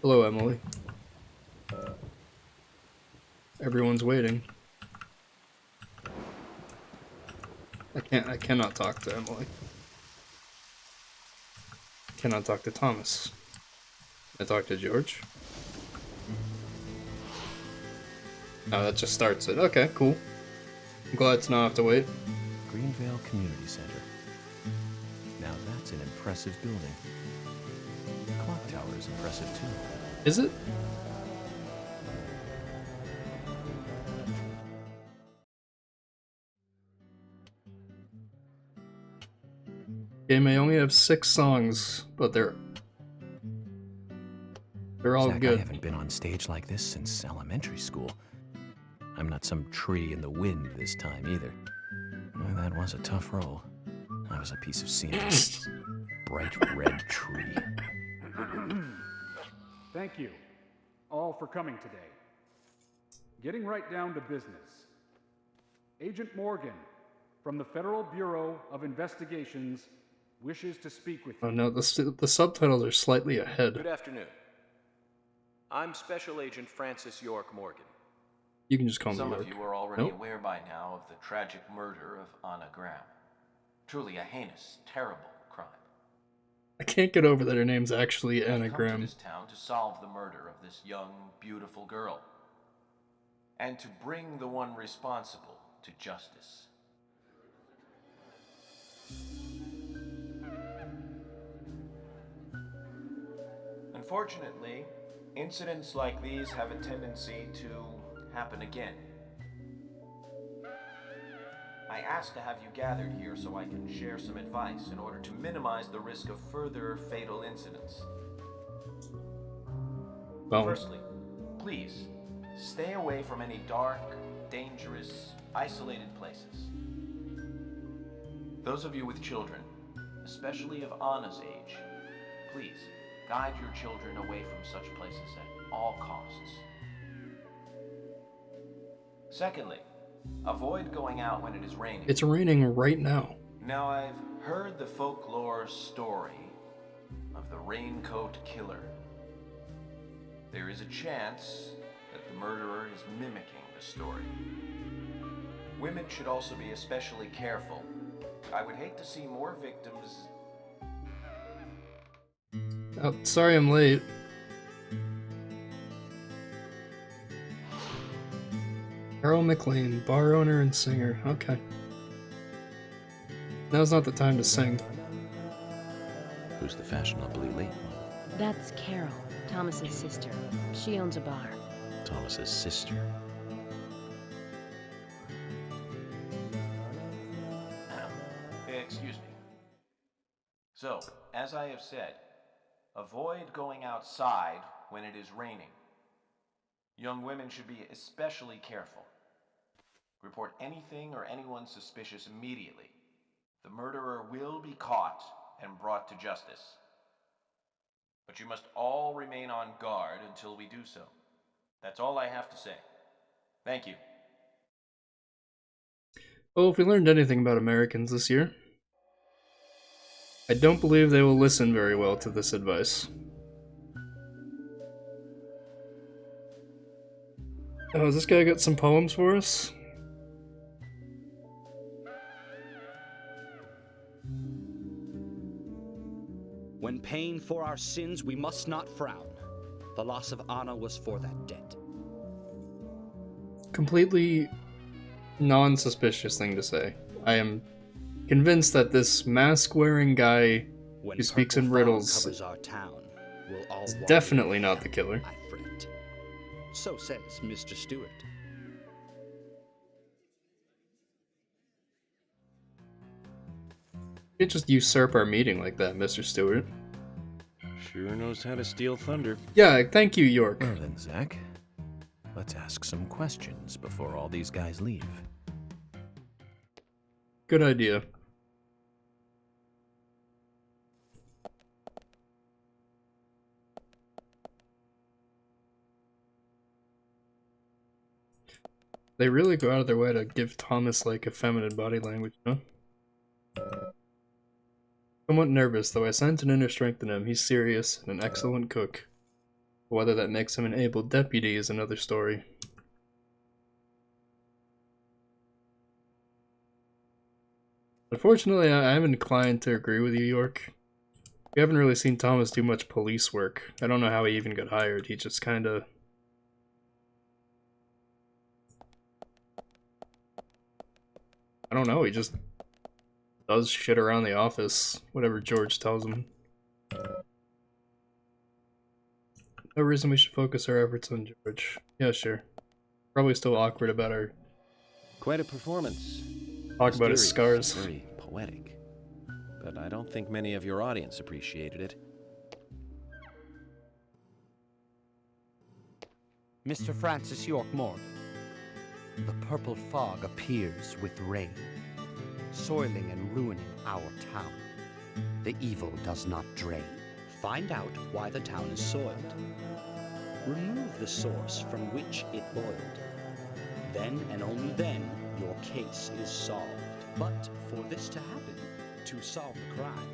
Hello, Emily. Everyone's waiting. I cannot talk to Emily. Cannot talk to Thomas. I talk to George. Oh, that just starts it. Okay, cool. I'm glad to not have to wait. Greenvale Community Center. Now that's an impressive building. The clock tower is impressive too. Is it? Game may only have 6 songs, but they're all Zach, good. I haven't been on stage like this since elementary school. I'm not some tree in the wind this time either. Well, that was a tough role. I was a piece of scenery. Bright red tree. Thank you all for coming today. Getting right down to business. Agent Morgan from the Federal Bureau of Investigations wishes to speak with you. Oh no, the subtitles are slightly ahead. Good afternoon. I'm Special Agent Francis York Morgan. You can just call me Some York. of you are already Nope. aware by now of the tragic murder of Anna Graham. Truly a heinous, terrible crime. I can't get over that her name's actually I've Anna come to Graham. this town to solve the murder of this young, beautiful girl, and to bring the one responsible to justice. Unfortunately, incidents like these have a tendency to happen again. I asked to have you gathered here so I can share some advice in order to minimize the risk of further fatal incidents. Well, Firstly, please, stay away from any dark, dangerous, isolated places. Those of you with children, especially of Anna's age, please, guide your children away from such places at all costs. Secondly, avoid going out when it is raining. it's raining right now. Now, I've heard the folklore story of the Raincoat Killer. There is a chance that the murderer is mimicking the story. Women should also be especially careful. I would hate to see more victims. Oh, sorry I'm late. Carol McLean, bar owner and singer. Okay. Now's not the time to sing. Who's the fashionably late one? That's Carol, Thomas's sister. She owns a bar. Thomas's sister. Excuse me. So, as I have said, avoid going outside when it is raining. Young women should be especially careful. Report anything or anyone suspicious immediately. The murderer will be caught and brought to justice. But you must all remain on guard until we do so. That's all I have to say. Thank you. Oh, if we learned anything about Americans this year, I don't believe they will listen very well to this advice. Oh, has this guy got some poems for us? When paying for our sins, we must not frown. The loss of Anna was for that debt. Completely non-suspicious thing to say. I am convinced that this mask-wearing guy When who speaks purple in fog riddles covers our town, we'll all is walk definitely in not the killer. I fret. So says Mr. Stewart. You can't just usurp our meeting like that, Mr. Stewart. Sure knows how to steal thunder. Yeah, thank you, York. Well then, Zach, let's ask some questions before all these guys leave. Good idea. They really go out of their way to give Thomas, like, a feminine body language, huh? Somewhat nervous, though I sense an inner strength in him. He's serious and an excellent cook. Whether that makes him an able deputy is another story. Unfortunately, I'm inclined to agree with you, York. We haven't really seen Thomas do much police work. I don't know how he even got hired. He just kinda... I don't know, he just does shit around the office, whatever George tells him. No reason we should focus our efforts on George. Yeah, sure. Probably still awkward about our... Quite a performance. Talk about his Mysterious, scars. Very poetic. But I don't think many of your audience appreciated it. Mr. Francis York Morgan. The purple fog appears with rain, soiling and ruining our town. The evil does not drain. Find out why the town is soiled. Remove the source from which it boiled. Then and only then your case is solved. But for this to happen, to solve the crime,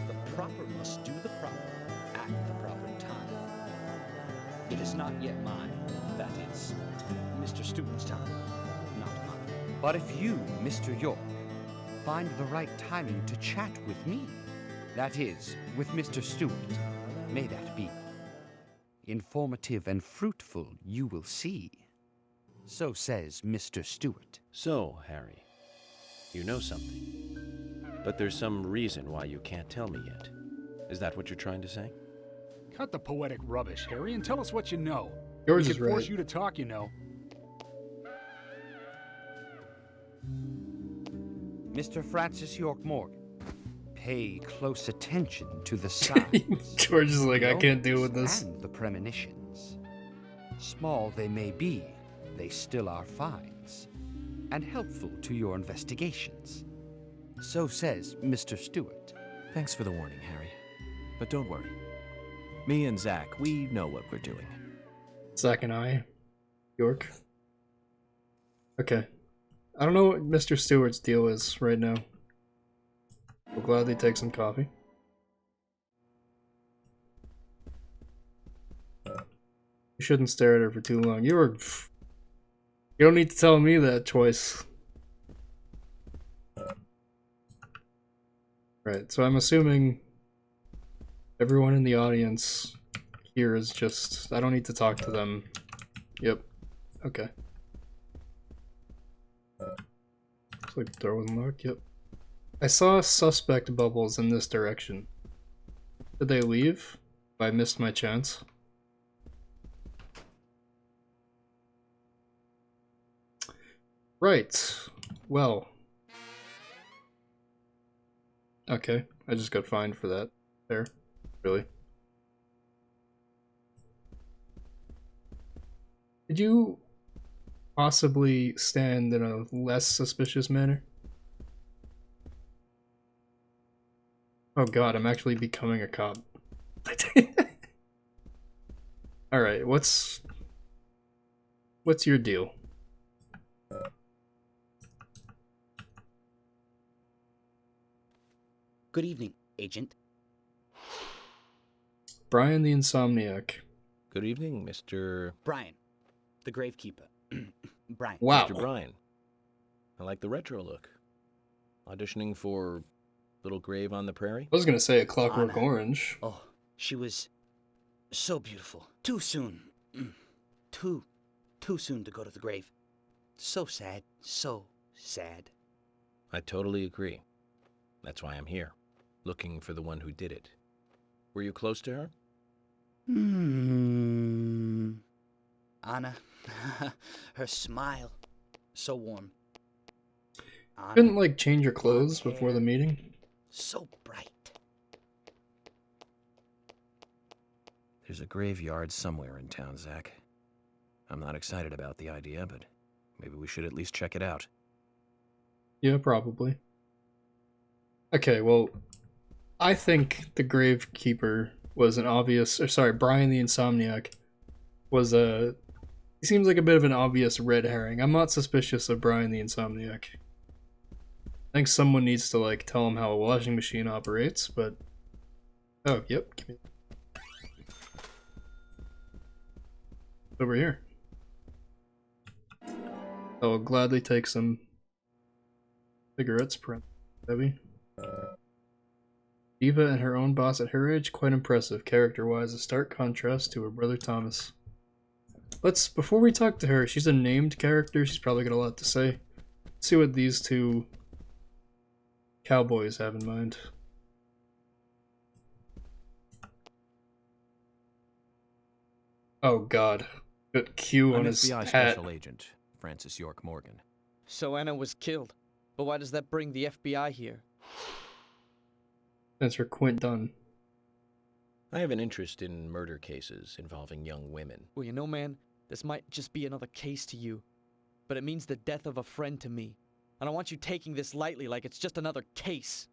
the proper must do the proper at the proper time. It is not yet mine, that is, Mr. Stewart's time, not mine. But if you, Mr. York, find the right timing to chat with me, that is, with Mr. Stewart, may that be. Informative and fruitful, you will see. So says Mr. Stewart. So, Harry, you know something. But there's some reason why you can't tell me yet. Is that what you're trying to say? Cut the poetic rubbish, Harry, and tell us what you know. George We is can force right. you to talk, you know. Mr. Francis York Morgan, pay close attention to the signs. George is like, the I can't deal with omens this. And the premonitions. Small they may be, they still are finds, and helpful to your investigations. So says Mr. Stewart. Thanks for the warning, Harry. But don't worry. Me and Zach, we know what we're doing. Zach and I. York. Okay. I don't know what Mr. Stewart's deal is right now. We'll gladly take some coffee. You shouldn't stare at her for too long. You don't need to tell me that twice. Right, so I'm assuming everyone in the audience here is just... I don't need to talk to them. Yep. Okay. Looks like the door wasn't locked. Yep. I saw suspect bubbles in this direction. Did they leave? I missed my chance. Right. Well. Okay. I just got fined for that. There. Really. Did you possibly stand in a less suspicious manner? Oh god, I'm actually becoming a cop. Alright, what's your deal? Good evening, Agent. Brian the Insomniac. Good evening, Mr. Brian, the gravekeeper. Brian. Wow. Mr. Brian. I like the retro look. Auditioning for Little Grave on the Prairie? I was gonna say a Clockwork Anna. Orange. Oh, she was so beautiful. Too soon. Too soon to go to the grave. So sad. So sad. I totally agree. That's why I'm here, looking for the one who did it. Were you close to her? Anna. Her smile. So warm. Anna, Couldn't like change your clothes before the meeting? so bright. There's a graveyard somewhere in town, Zach. I'm not excited about the idea, but maybe we should at least check it out. Yeah, probably. Okay, well, I think the Gravekeeper was an obvious, or sorry, Brian the Insomniac was a, he seems like a bit of an obvious red herring. I'm not suspicious of Brian the Insomniac. I think someone needs to like tell him how a washing machine operates, but oh, yep, give me over here. I will gladly take some cigarettes, Debbie. Eva and her own boss at her age, quite impressive, character-wise, a stark contrast to her brother Thomas. Before we talk to her, she's a named character, she's probably got a lot to say. Let's see what these two cowboys have in mind. Oh god. Got Q on his FBI hat. Special Agent Francis York Morgan. So Anna was killed. But why does that bring the FBI here? That's for Quint Dunn. I have an interest in murder cases involving young women. Well, you know, man, this might just be another case to you. But it means the death of a friend to me. I don't want you taking this lightly like it's just another case.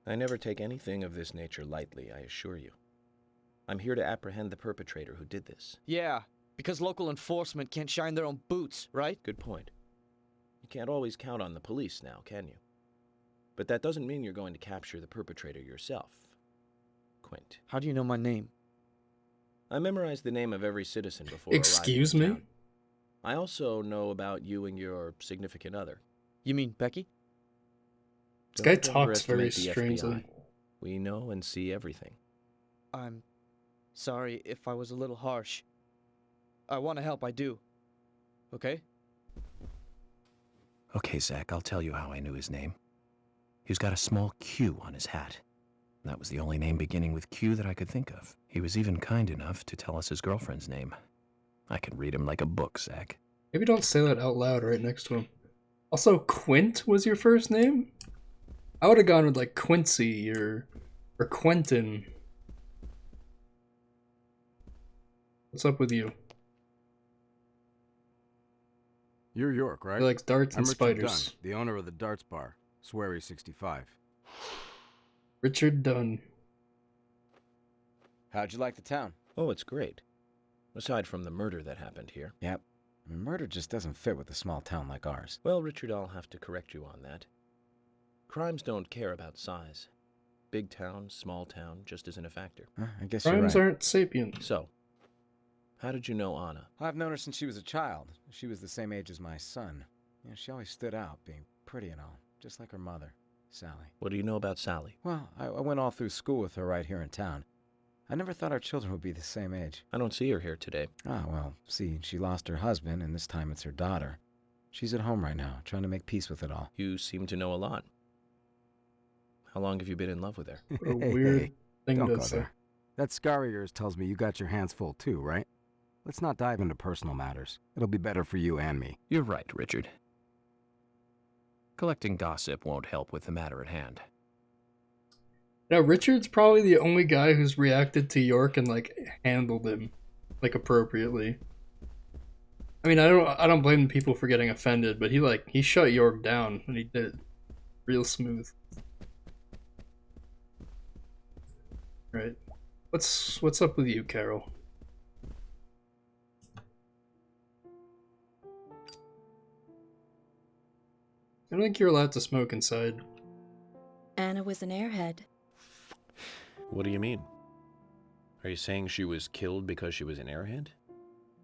I never take anything of this nature lightly, I assure you. I'm here to apprehend the perpetrator who did this. Yeah, because local enforcement can't shine their own boots, right? Good point. You can't always count on the police now, can you? But that doesn't mean you're going to capture the perpetrator yourself, Quint. How do you know my name? I memorized the name of every citizen before Excuse arriving in me? town. I also know about you and your significant other. You mean Becky? This guy Don't talks very underestimate the strangely. FBI. We know and see everything. I'm sorry if I was a little harsh. I want to help, I do. Okay? Okay, Zach, I'll tell you how I knew his name. He's got a small Q on his hat. That was the only name beginning with Q that I could think of. He was even kind enough to tell us his girlfriend's name. I can read him like a book, Zach. Maybe don't say that out loud right next to him. Also, Quint was your first name? I would have gone with like Quincy or Quentin. What's up with you? You're York, right? He likes darts I'm and Richard spiders. Dunn, the owner of the darts bar, Swery 65. Richard Dunn. How'd you like the town? Oh, it's great. Aside from the murder that happened here. Yep. Murder just doesn't fit with a small town like ours. Well, Richard, I'll have to correct you on that. Crimes don't care about size. Big town, small town, just isn't a factor. I guess Crimes you're right. aren't sapient. So, how did you know Anna? I've known her since she was a child. She was the same age as my son. You know, she always stood out, being pretty and all, just like her mother, Sally. What do you know about Sally? Well, I went all through school with her right here in town. I never thought our children would be the same age. I don't see her here today. Ah, well, see, she lost her husband, and this time it's her daughter. She's at home right now, trying to make peace with it all. You seem to know a lot. How long have you been in love with her? What a weird thing Don't to go say. there. That scar of yours tells me you got your hands full too, right? Let's not dive into personal matters. It'll be better for you and me. You're right, Richard. Collecting gossip won't help with the matter at hand. Now, Richard's probably the only guy who's reacted to York and like handled him like appropriately. I mean, I don't blame people for getting offended, but he shut York down and he did it real smooth. Right. What's up with you, Carol? I don't think you're allowed to smoke inside. Anna was an airhead. What do you mean? Are you saying she was killed because she was an airhead?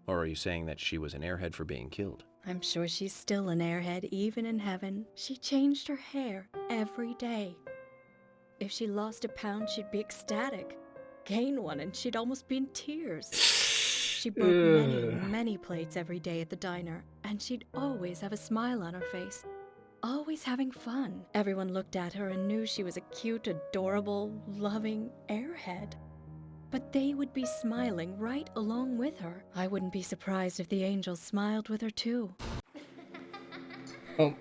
Or are you saying that she was an airhead for being killed? I'm sure she's still an airhead even in heaven. She changed her hair every day. If she lost a pound, she'd be ecstatic. Gain one, and she'd almost be in tears. She broke many plates every day at the diner, and she'd always have a smile on her face. Always having fun. Everyone looked at her and knew she was a cute, adorable, loving airhead. But they would be smiling right along with her. I wouldn't be surprised if the angels smiled with her too. Oh.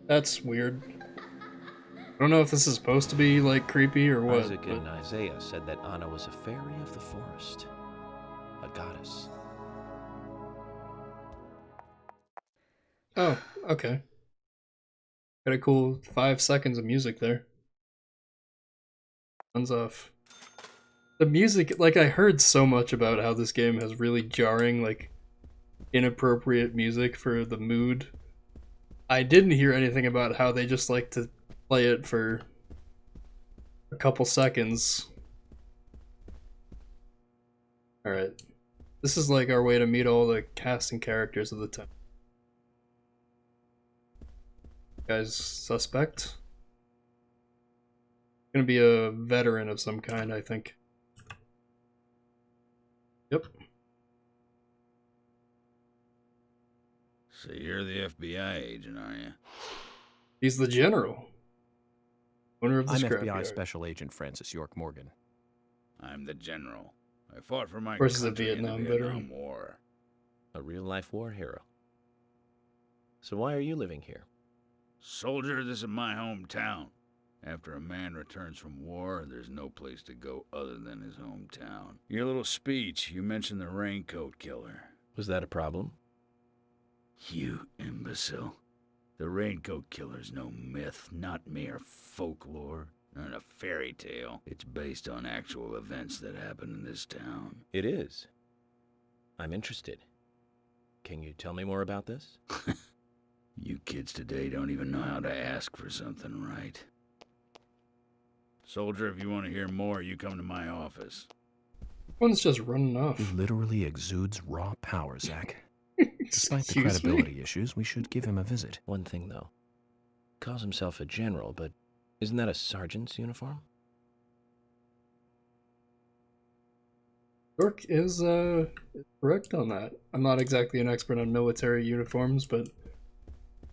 That's weird. I don't know if this is supposed to be, like, creepy or what. Isaac and Isaiah said that Anna was a fairy of the forest. A goddess. Oh, okay. Got a cool 5 seconds of music there. Runs off. The music, like, I heard so much about how this game has really jarring, like, inappropriate music for the mood. I didn't hear anything about how they just like to play it for a couple seconds. Alright. This is like our way to meet all the cast and characters of the time. Guys, suspect? Gonna be a veteran of some kind, I think. Yep. So you're the FBI agent, are you? He's the general. Owner of the I'm scrapyard. FBI Special Agent Francis York Morgan. I'm the general. I fought for my Of course, he's a country in the Vietnam Vietnam veteran. War. A real-life war hero. So why are you living here? Soldier, this is my hometown. After a man returns from war, there's no place to go other than his hometown. Your little speech, you mentioned the raincoat killer. Was that a problem? You imbecile. The raincoat killer's no myth, not mere folklore, not a fairy tale. It's based on actual events that happen in this town. It is. I'm interested. Can you tell me more about this? You kids today don't even know how to ask for something right. Soldier, if you want to hear more, you come to my office. One's just running off. He literally exudes raw power, Zach. Despite the Excuse me? credibility issues, we should give him a visit. One thing, though. Calls himself a general, but isn't that a sergeant's uniform? York is correct on that. I'm not exactly an expert on military uniforms, but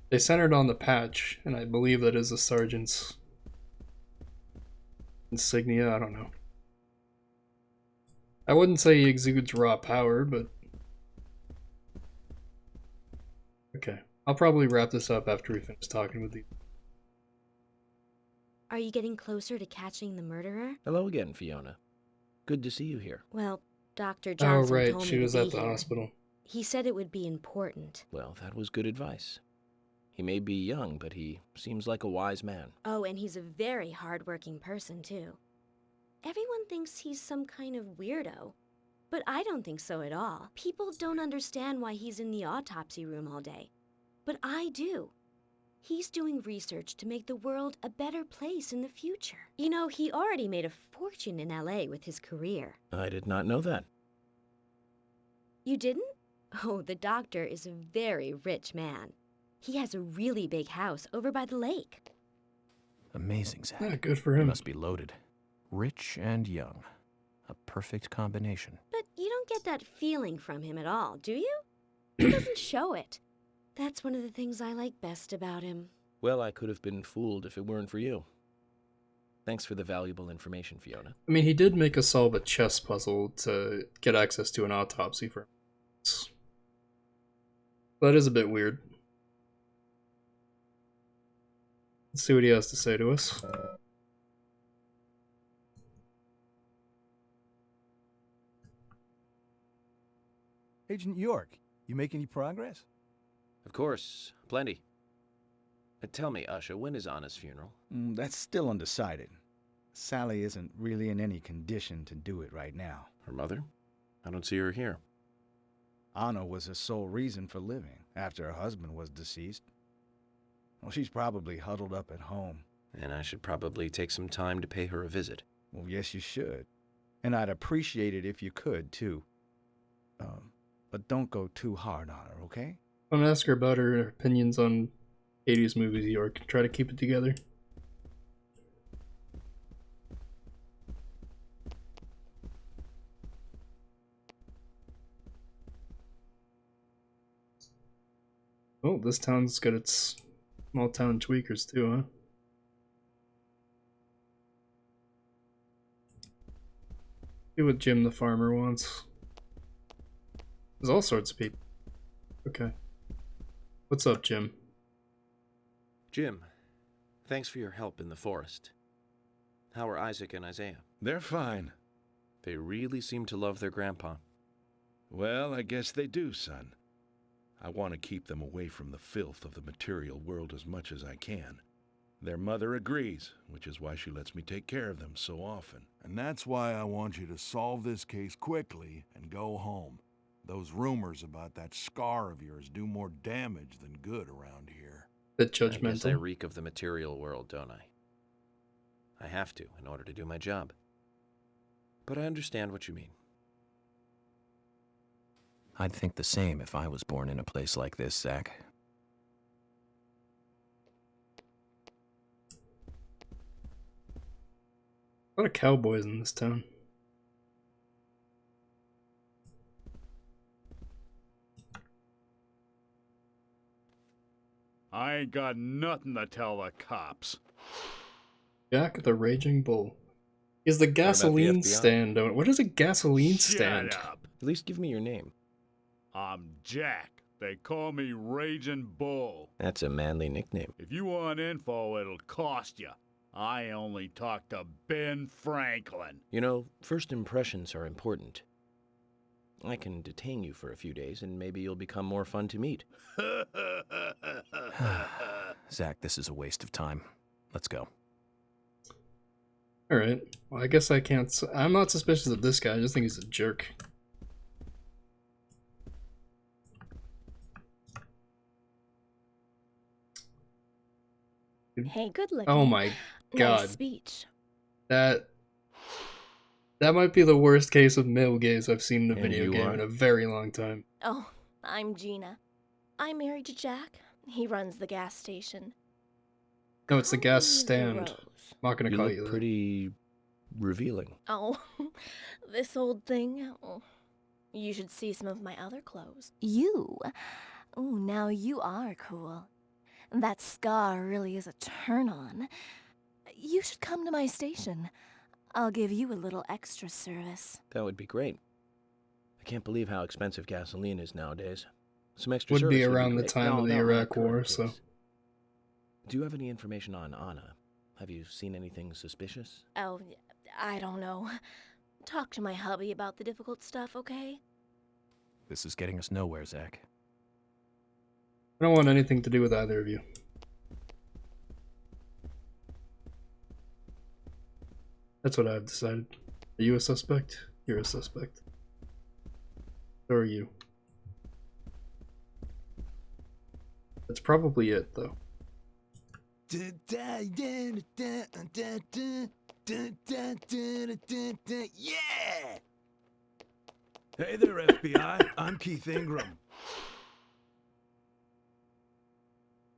they centered on the patch, and I believe that is a sergeant's insignia. I don't know. I wouldn't say he exudes raw power, but okay. I'll probably wrap this up after we finish talking with you. Are you getting closer to catching the murderer? Hello again, Fiona. Good to see you here. Well, Dr. Oh, Johnson right. told me She to was be at the here. hospital. He said it would be important. Well, that was good advice. He may be young, but he seems like a wise man. Oh, and he's a very hard-working person, too. Everyone thinks he's some kind of weirdo, but I don't think so at all. People don't understand why he's in the autopsy room all day, but I do. He's doing research to make the world a better place in the future. You know, he already made a fortune in LA with his career. I did not know that. You didn't? Oh, the doctor is a very rich man. He has a really big house over by the lake. Amazing, Zach. Yeah, good for He him. must be loaded. Rich and young. A perfect combination. But you don't get that feeling from him at all, do you? He doesn't show it. That's one of the things I like best about him. Well, I could have been fooled if it weren't for you. Thanks for the valuable information, Fiona. I mean, he did make us solve a chess puzzle to get access to an autopsy for him. That is a bit weird. Let's see what he has to say to us. Agent York, you make any progress? Of course, plenty. Tell me, Usha, when is Anna's funeral? That's still undecided. Sally isn't really in any condition to do it right now. Her mother? I don't see her here. Anna was her sole reason for living after her husband was deceased. Well, she's probably huddled up at home. And I should probably take some time to pay her a visit. Well, yes, you should. And I'd appreciate it if you could, too. But don't go too hard on her, okay? I'm gonna ask her about her opinions on 80s movies, York. Try to keep it together. Oh, this town's got its small town tweakers too, huh? See what Jim the farmer wants. There's all sorts of people. Okay. What's up, Jim? Jim, thanks for your help in the forest. How are Isaac and Isaiah? They're fine. They really seem to love their grandpa. Well, I guess they do, son. I want to keep them away from the filth of the material world as much as I can. Their mother agrees, which is why she lets me take care of them so often. And that's why I want you to solve this case quickly and go home. Those rumors about that scar of yours do more damage than good around here. Bit I guess I judgmental. reek of the material world, don't I? I have to in order to do my job. But I understand what you mean. I'd think the same if I was born in a place like this, Zach. A lot of cowboys in this town. I ain't got nothing to tell the cops. Jack the Raging Bull. Is the about the gasoline FBI? stand? What is a gasoline Shut stand? up. At least give me your name. I'm Jack. They call me Raging Bull. That's a manly nickname. If you want info, it'll cost you. I only talk to Ben Franklin. You know, first impressions are important. I can detain you for a few days, and maybe you'll become more fun to meet. Zach, this is a waste of time. Let's go. Alright. Well, I guess I can't... I'm not suspicious of this guy. I just think he's a jerk. Hey, good looking. Oh my god. Nice speech. That might be the worst case of male gaze I've seen in a And video you game are? in a very long time. Oh, I'm Gina. I'm married to Jack. He runs the gas station. No, it's the gas Call me stand. Rose. I'm not gonna You call look you that. pretty revealing. Oh, this old thing. Oh, you should see some of my other clothes. You? Oh, now you are cool. That scar really is a turn-on. You should come to my station. I'll give you a little extra service. That would be great. I can't believe how expensive gasoline is nowadays. Some extra Would service be around the great. time of the No, Iraq current War, case. so... Do you have any information on Anna? Have you seen anything suspicious? Oh, I don't know. Talk to my hubby about the difficult stuff, okay? This is getting us nowhere, Zach. I don't want anything to do with either of you. That's what I've decided. Are you a suspect? You're a suspect. So are you. That's probably it, though. Yeah! Hey there, FBI. I'm Keith Ingram.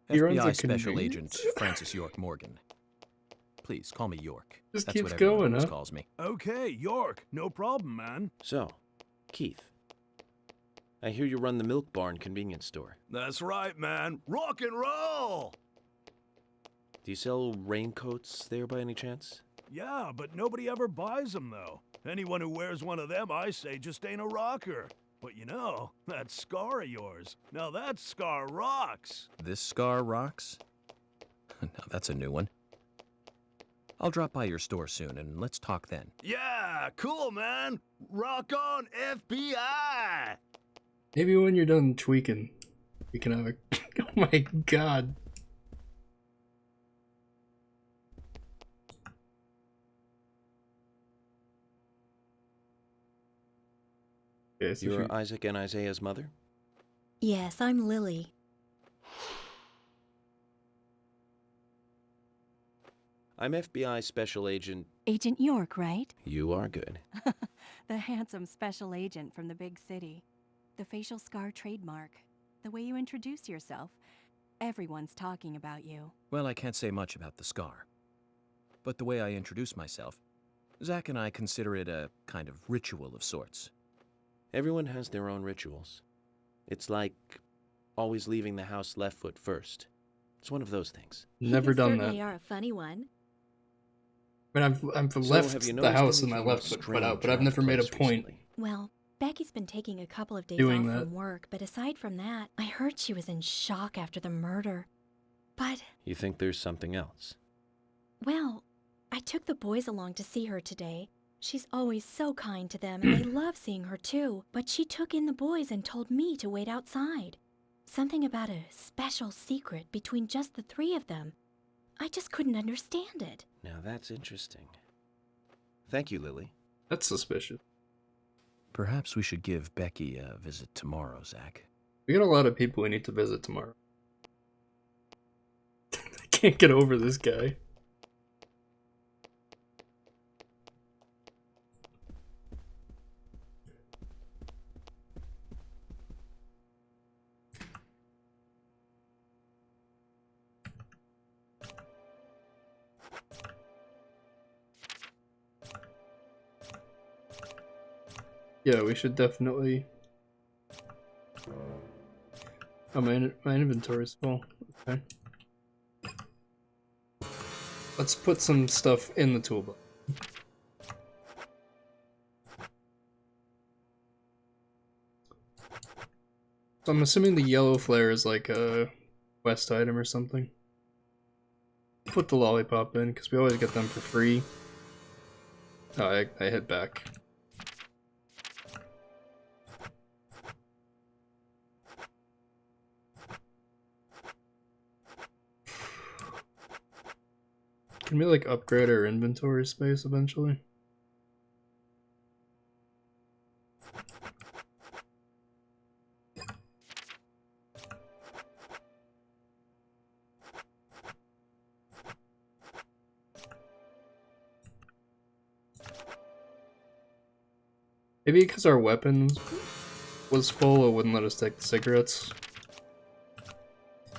He runs a FBI Special convenience Agent Francis York Morgan. Please, call me York. Just That's keeps what everyone going, always huh? calls me. Okay, York. No problem, man. So, Keith, I hear you run the Milk Barn convenience store. That's right, man. Rock and roll! Do you sell raincoats there by any chance? Yeah, but nobody ever buys them, though. Anyone who wears one of them, I say, just ain't a rocker. But you know, that scar of yours, now that scar rocks. This scar rocks? Now that's a new one. I'll drop by your store soon, and let's talk then. Yeah, cool, man. Rock on, FBI! Maybe when you're done tweaking, we can have a... Oh my god. Okay, so You're Isaac and Isaiah's mother? Yes, I'm Lily. I'm FBI Special Agent... Agent York, right? You are good. The handsome special agent from the big city. The facial scar trademark. The way you introduce yourself. Everyone's talking about you. Well, I can't say much about the scar. But the way I introduce myself, Zach and I consider it a kind of ritual of sorts. Everyone has their own rituals. It's like always leaving the house left foot first. It's one of those things. Never You done certainly that. are a funny one. I mean, I've So, left have you the noticed house and my anything left foot put out, strange but I've around never the made a place point. recently? Well, Becky's been taking a couple of days Doing off that. from work, but aside from that, I heard she was in shock after the murder. But, You think there's something else? well, I took the boys along to see her today. She's always so kind to them, and they love seeing her too. But she took in the boys and told me to wait outside. Something about a special secret between just the three of them. I just couldn't understand it. Now that's interesting. Thank you, Lily. That's suspicious. Perhaps we should give Becky a visit tomorrow, Zach. We got a lot of people we need to visit tomorrow. can't get over this guy. Yeah, we should definitely... Oh, my inventory's full. Okay. Let's put some stuff in the toolbox. So I'm assuming the yellow flare is like a quest item or something. Put the lollipop in, because we always get them for free. Oh, I hit back. Can we like upgrade our inventory space eventually? Maybe because our weapon was full, it wouldn't let us take the cigarettes.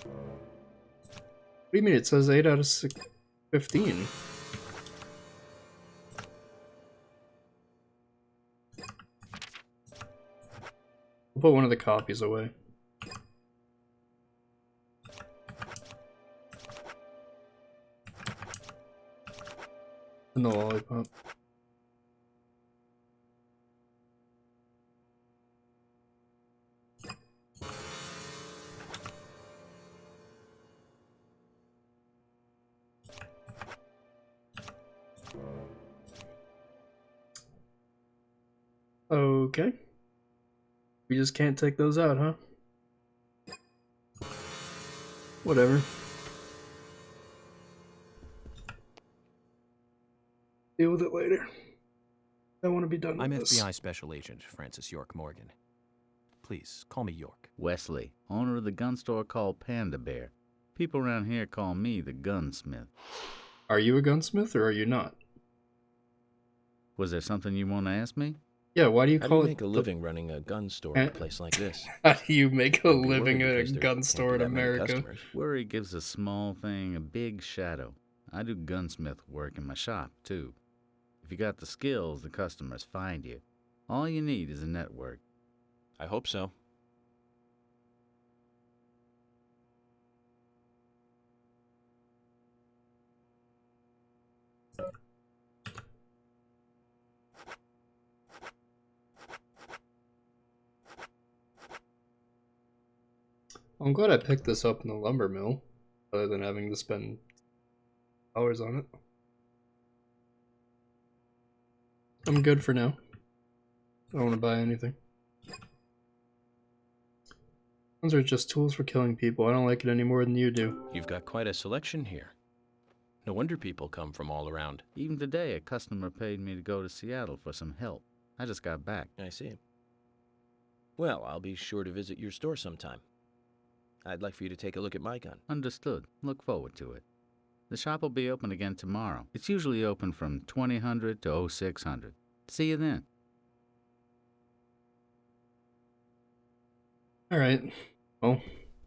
What do you mean? It says 8 out of 15. We'll put one of the copies away. And the lollipop. Okay. We just can't take those out, huh? Whatever. Deal with it later. I want to be done with I'm this. FBI Special Agent Francis York Morgan. Please, call me York. Wesley, owner of the gun store called Panda Bear. People around here call me the gunsmith. Are you a gunsmith or are you not? Was there something you want to ask me? Yeah, why do you How call do you it make a living running a gun store in a place like this? How do you make a I'd be living worried at a because there gun can't store be in that many America? customers. Worry gives a small thing a big shadow. I do gunsmith work in my shop, too. If you got the skills, the customers find you. All you need is a network. I hope so. I'm glad I picked this up in the lumber mill, rather than having to spend hours on it. I'm good for now. I don't want to buy anything. Those are just tools for killing people. I don't like it any more than you do. You've got quite a selection here. No wonder people come from all around. Even today, a customer paid me to go to Seattle for some help. I just got back. I see. Well, I'll be sure to visit your store sometime. I'd like for you to take a look at my gun. Understood. Look forward to it. The shop will be open again tomorrow. It's usually open from 2000 to 0600. See you then. Alright. Well,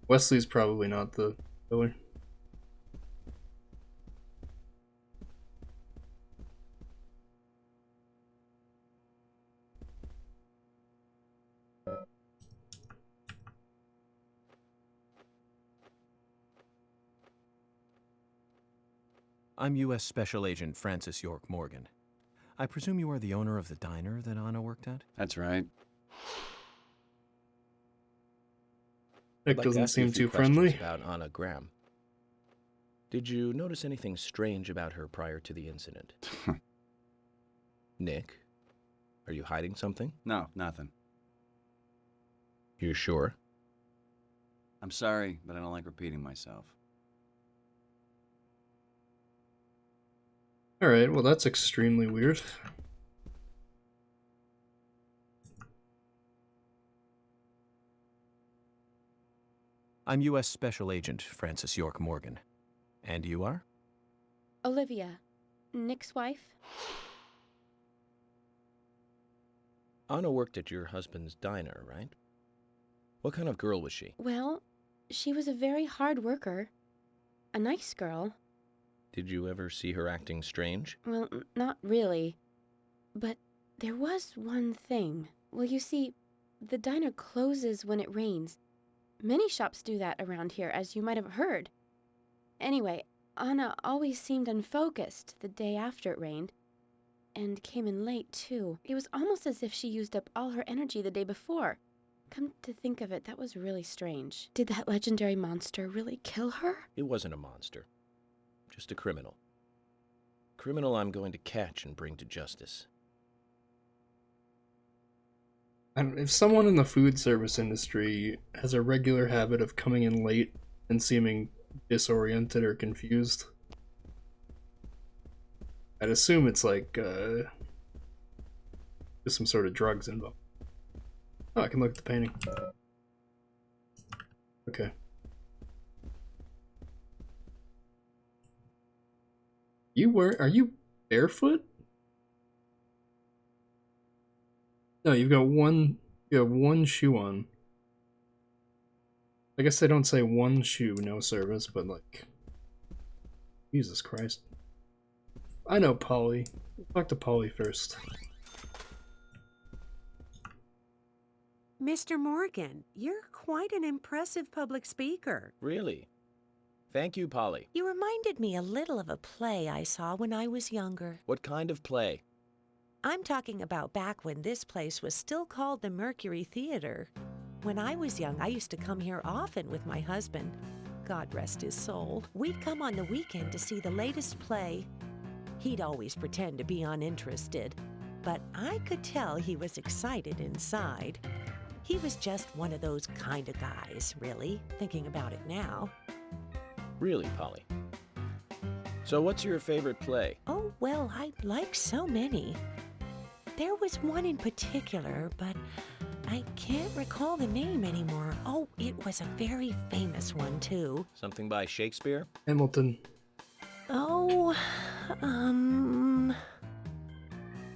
Wesley's probably not the killer. I'm U.S. Special Agent Francis York Morgan. I presume you are the owner of the diner that Anna worked at? That's right. That I'd like to doesn't ask you a seem few too questions friendly. About Anna Graham. Did you notice anything strange about her prior to the incident? Nick, are you hiding something? No, nothing. You're sure? I'm sorry, but I don't like repeating myself. Alright, well that's extremely weird. I'm U.S. Special Agent Francis York Morgan. And you are? Olivia, Nick's wife. Anna worked at your husband's diner, right? What kind of girl was she? Well, she was a very hard worker. A nice girl. Did you ever see her acting strange? Well, not really. But there was one thing. Well, you see, the diner closes when it rains. Many shops do that around here, as you might have heard. Anyway, Anna always seemed unfocused the day after it rained. And came in late, too. It was almost as if she used up all her energy the day before. Come to think of it, that was really strange. Did that legendary monster really kill her? It wasn't a monster. Just a criminal. Criminal I'm going to catch and bring to justice. And if someone in the food service industry has a regular habit of coming in late and seeming disoriented or confused, I'd assume it's like, there's some sort of drugs involved. Oh, I can look at the painting. Okay. Are you barefoot? No, you have one shoe on. I guess they don't say one shoe, no service, but like, Jesus Christ. I know Polly. Talk to Polly first. Mr. Morgan, you're quite an impressive public speaker. Really? Thank you, Polly. You reminded me a little of a play I saw when I was younger. What kind of play? I'm talking about back when this place was still called the Mercury Theater. When I was young, I used to come here often with my husband. God rest his soul. We'd come on the weekend to see the latest play. He'd always pretend to be uninterested, but I could tell he was excited inside. He was just one of those kind of guys, really, thinking about it now. Really, Polly? So what's your favorite play? Oh, well, I like so many. There was one in particular, but I can't recall the name anymore. Oh, it was a very famous one, too. Something by Shakespeare? Hamilton. Oh,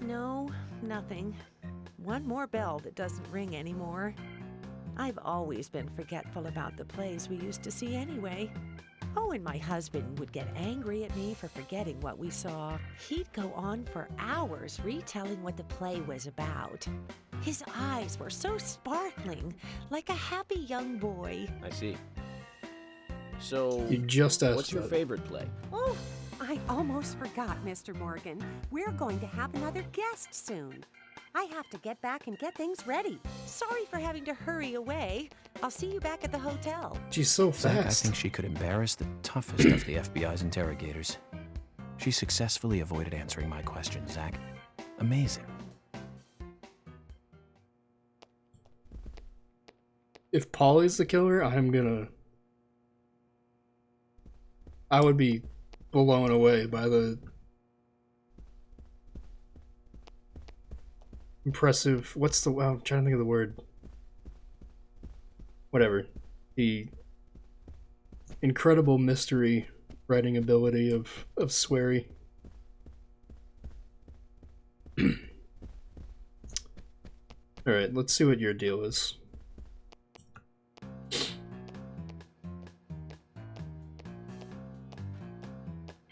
no, nothing. One more bell that doesn't ring anymore. I've always been forgetful about the plays we used to see anyway. Oh, and my husband would get angry at me for forgetting what we saw. He'd go on for hours retelling what the play was about. His eyes were so sparkling, like a happy young boy. I see. So, You just asked what's your that. favorite play? Oh, I almost forgot, Mr. Morgan. We're going to have another guest soon. I have to get back and get things ready. Sorry for having to hurry away. I'll see you back at the hotel. She's so Zach, I fast. think she could embarrass the toughest of the FBI's interrogators. She successfully avoided answering my question, Zach. Amazing. If Polly's the killer, I would be blown away by the impressive, I'm trying to think of the word. Whatever. The incredible mystery writing ability of Swery. Alright, let's see what your deal is.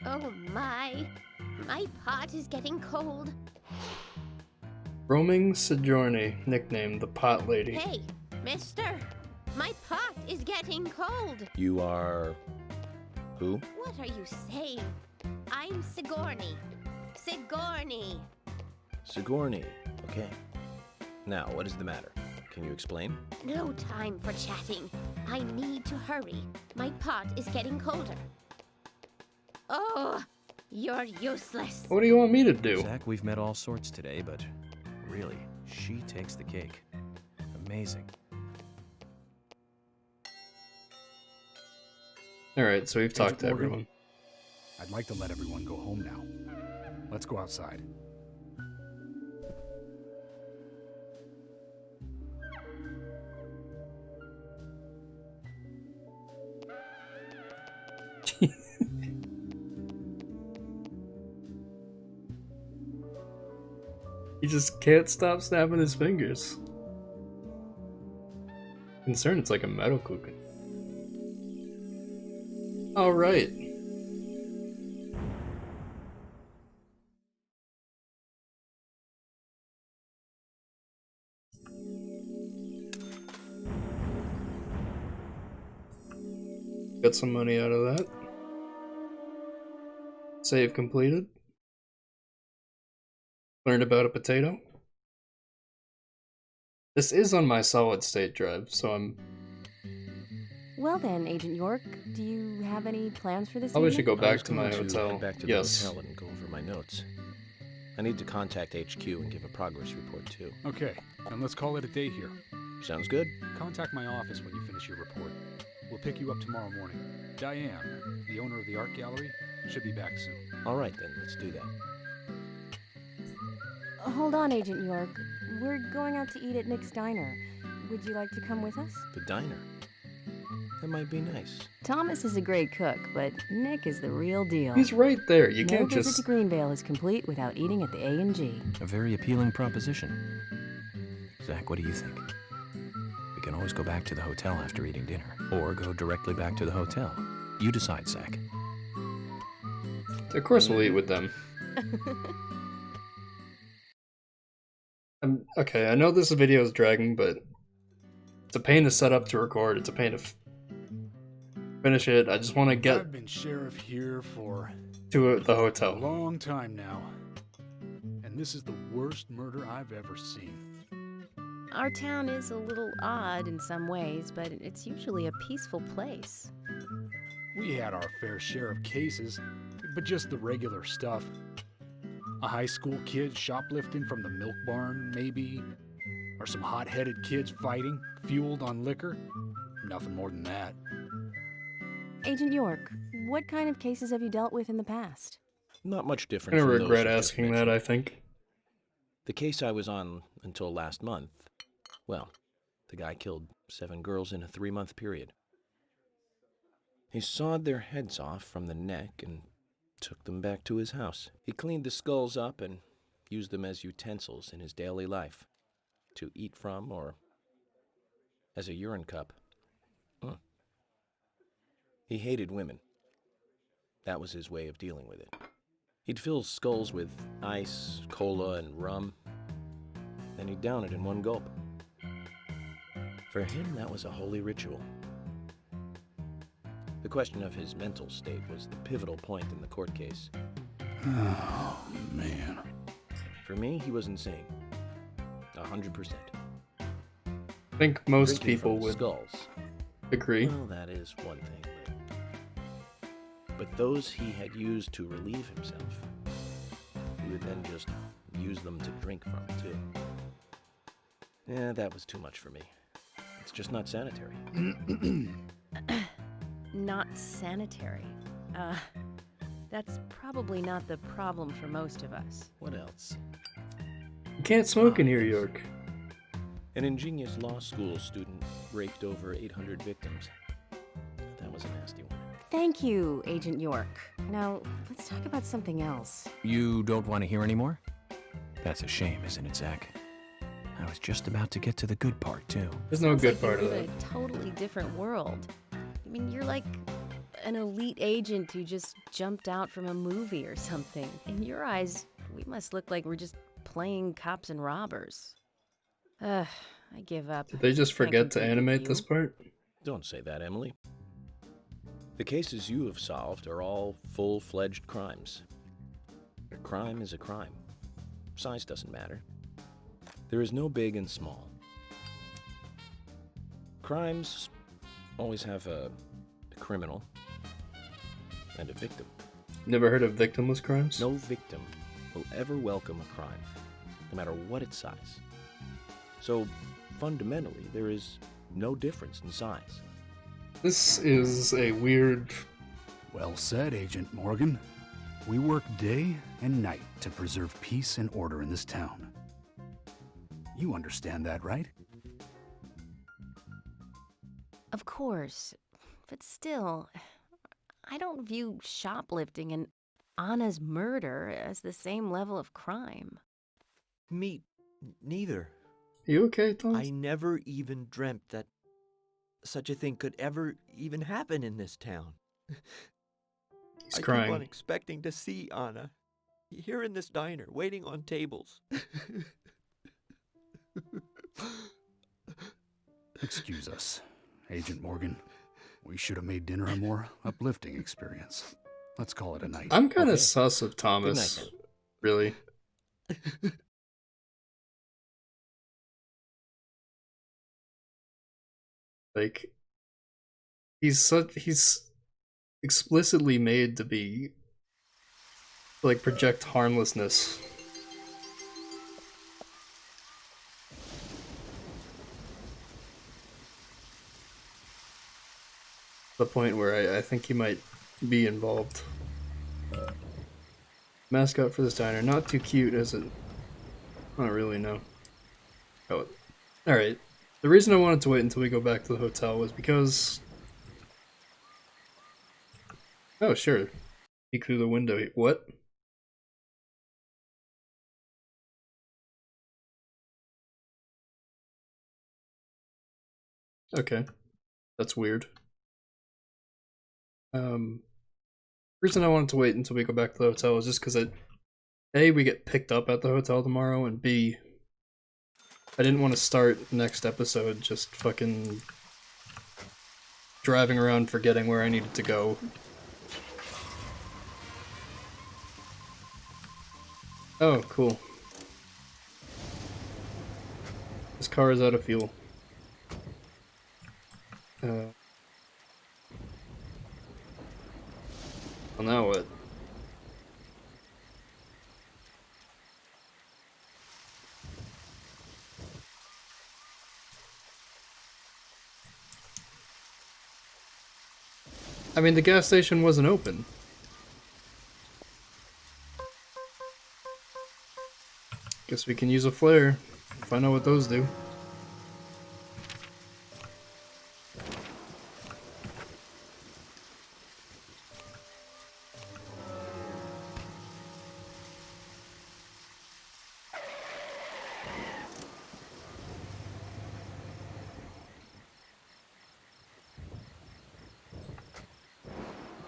Oh my pot is getting cold. Roaming Sojourner, nicknamed the Pot Lady. Hey, mister, my pot is getting cold. You are... who? What are you saying? I'm Sigourney. Sigourney. Sigourney. Okay. Now, what is the matter? Can you explain? No time for chatting. I need to hurry. My pot is getting colder. Oh, you're useless. What do you want me to do? Zach, we've met all sorts today, but really, she takes the cake. Amazing. Alright, so we've talked Agent to Morgan, everyone. I'd like to let everyone go home now. Let's go outside. He just can't stop snapping his fingers. Concerned it's like a medical. Alright. Got some money out of that. Save completed. Learned about a potato. This is on my solid state drive, so I'm... Well then, Agent York, do you have any plans for this Probably evening? should go I back was to my going hotel. head back to Yes. the hotel and go over my notes. I need to contact HQ and give a progress report too. Okay, and let's call it a day here. Sounds good. Contact my office when you finish your report. We'll pick you up tomorrow morning. Diane, the owner of the art gallery, should be back soon. All right then, let's do that. Hold on, Agent York. We're going out to eat at Nick's Diner. Would you like to come with us? The diner. That might be nice. Thomas is a great cook, but Nick is the real deal. He's right there. You No can't visit just... to Greenvale is complete without eating at the A&G. A very appealing proposition. Zach, what do you think? We can always go back to the hotel after eating dinner, or go directly back to the hotel. You decide, Zach. Of course we'll eat with them. Okay, I know this video is dragging, but it's a pain to set up to record. It's a pain to finish it. I just want to get I've been sheriff here for to the a hotel. long time now, and this is the worst murder I've ever seen. Our town is a little odd in some ways, but it's usually a peaceful place. We had our fair share of cases, but just the regular stuff. A high school kid shoplifting from the milk barn, maybe? Or some hot-headed kids fighting, fueled on liquor? Nothing more than that. Agent York, what kind of cases have you dealt with in the past? Not much I'm different gonna from those regret you just asking that, mentioned. I think. The case I was on until last month, well, the guy killed 7 girls in a 3-month period. He sawed their heads off from the neck and took them back to his house. He cleaned the skulls up and used them as utensils in his daily life, to eat from or as a urine cup. He hated women. That was his way of dealing with it. He'd fill skulls with ice, cola, and rum, then he'd down it in one gulp. For him, that was a holy ritual. The question of his mental state was the pivotal point in the court case. Oh, man. For me, he was insane. 100%. I think most Drinking people from the would skulls. agree. Well, that is one thing, but those he had used to relieve himself, he would then just use them to drink from, too. Yeah, that was too much for me. It's just not sanitary. Not sanitary. That's probably not the problem for most of us. What else? You can't smoke in here, York. An ingenious law school student raped over 800 victims. That was a nasty one. Thank you, Agent York. Now, let's talk about something else. You don't want to hear anymore? That's a shame, isn't it, Zach? I was just about to get to the good part, too. There's no Sounds good like you part of live that. in a totally different world. I mean, you're like an elite agent who just jumped out from a movie or something. In your eyes, we must look like we're just playing cops and robbers. I give up. Did they just Can't forget to compete with animate you. this part? Don't say that, Emily. The cases you have solved are all full-fledged crimes. A crime is a crime. Size doesn't matter. There is no big and small. Crimes always have a criminal and a victim. Never heard of victimless crimes? No victim will ever welcome a crime, no matter what its size. So, fundamentally, there is no difference in size. This is a weird... Well said, Agent Morgan. We work day and night to preserve peace and order in this town. You understand that, right? Of course. But still, I don't view shoplifting and Anna's murder as the same level of crime. Me neither. You okay, Tom? I never even dreamt that such a thing could ever even happen in this town. He's I crying. keep on expecting to see Anna here in this diner, waiting on tables. Excuse us, Agent Morgan. We should have made dinner a more uplifting experience. Let's call it a night. I'm kind of Okay. sus of Thomas. Good night, Really. Like, he's explicitly made to be, like, project harmlessness. The point where I think he might be involved. Mascot for this diner, not too cute, is it? I don't really know. Oh, alright. The reason I wanted to wait until we go back to the hotel was because... Oh, sure. Peek through the window. What? Okay. That's weird. Reason I wanted to wait until we go back to the hotel is just because A, we get picked up at the hotel tomorrow, and B, I didn't want to start next episode just fucking driving around forgetting where I needed to go. Oh, cool. This car is out of fuel. Well, now what? I mean, the gas station wasn't open. Guess we can use a flare. Find out what those do.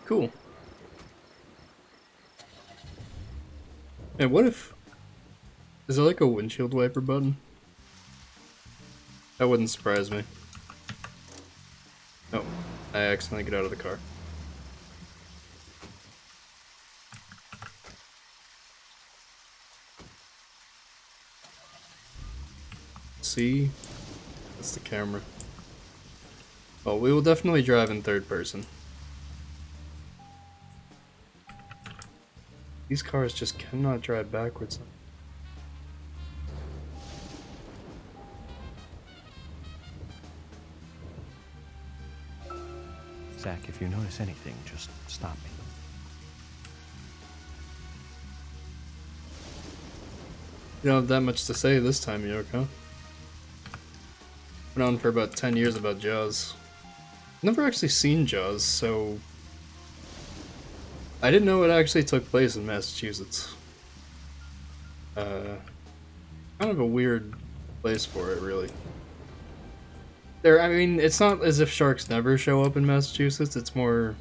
Cool. And what if... Is there like a windshield wiper button? That wouldn't surprise me. Oh, I accidentally get out of the car. See? That's the camera. Well, we will definitely drive in third person. These cars just cannot drive backwards. Zach, if you notice anything, just stop me. You don't have that much to say this time, York, huh? Been on for about 10 years about Jaws. Never actually seen Jaws, so... I didn't know it actually took place in Massachusetts. Kind of a weird place for it, really. I mean, it's not as if sharks never show up in Massachusetts, it's more...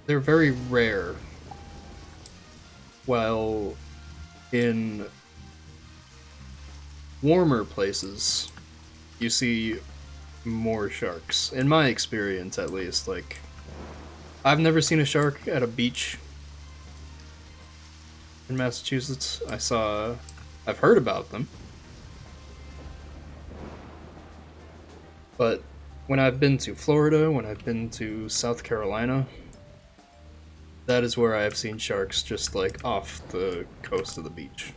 They're very rare. While in warmer places, you see more sharks. In my experience, at least. Like, I've never seen a shark at a beach in Massachusetts. I've heard about them. But when I've been to Florida, when I've been to South Carolina, that is where I have seen sharks just like off the coast of the beach.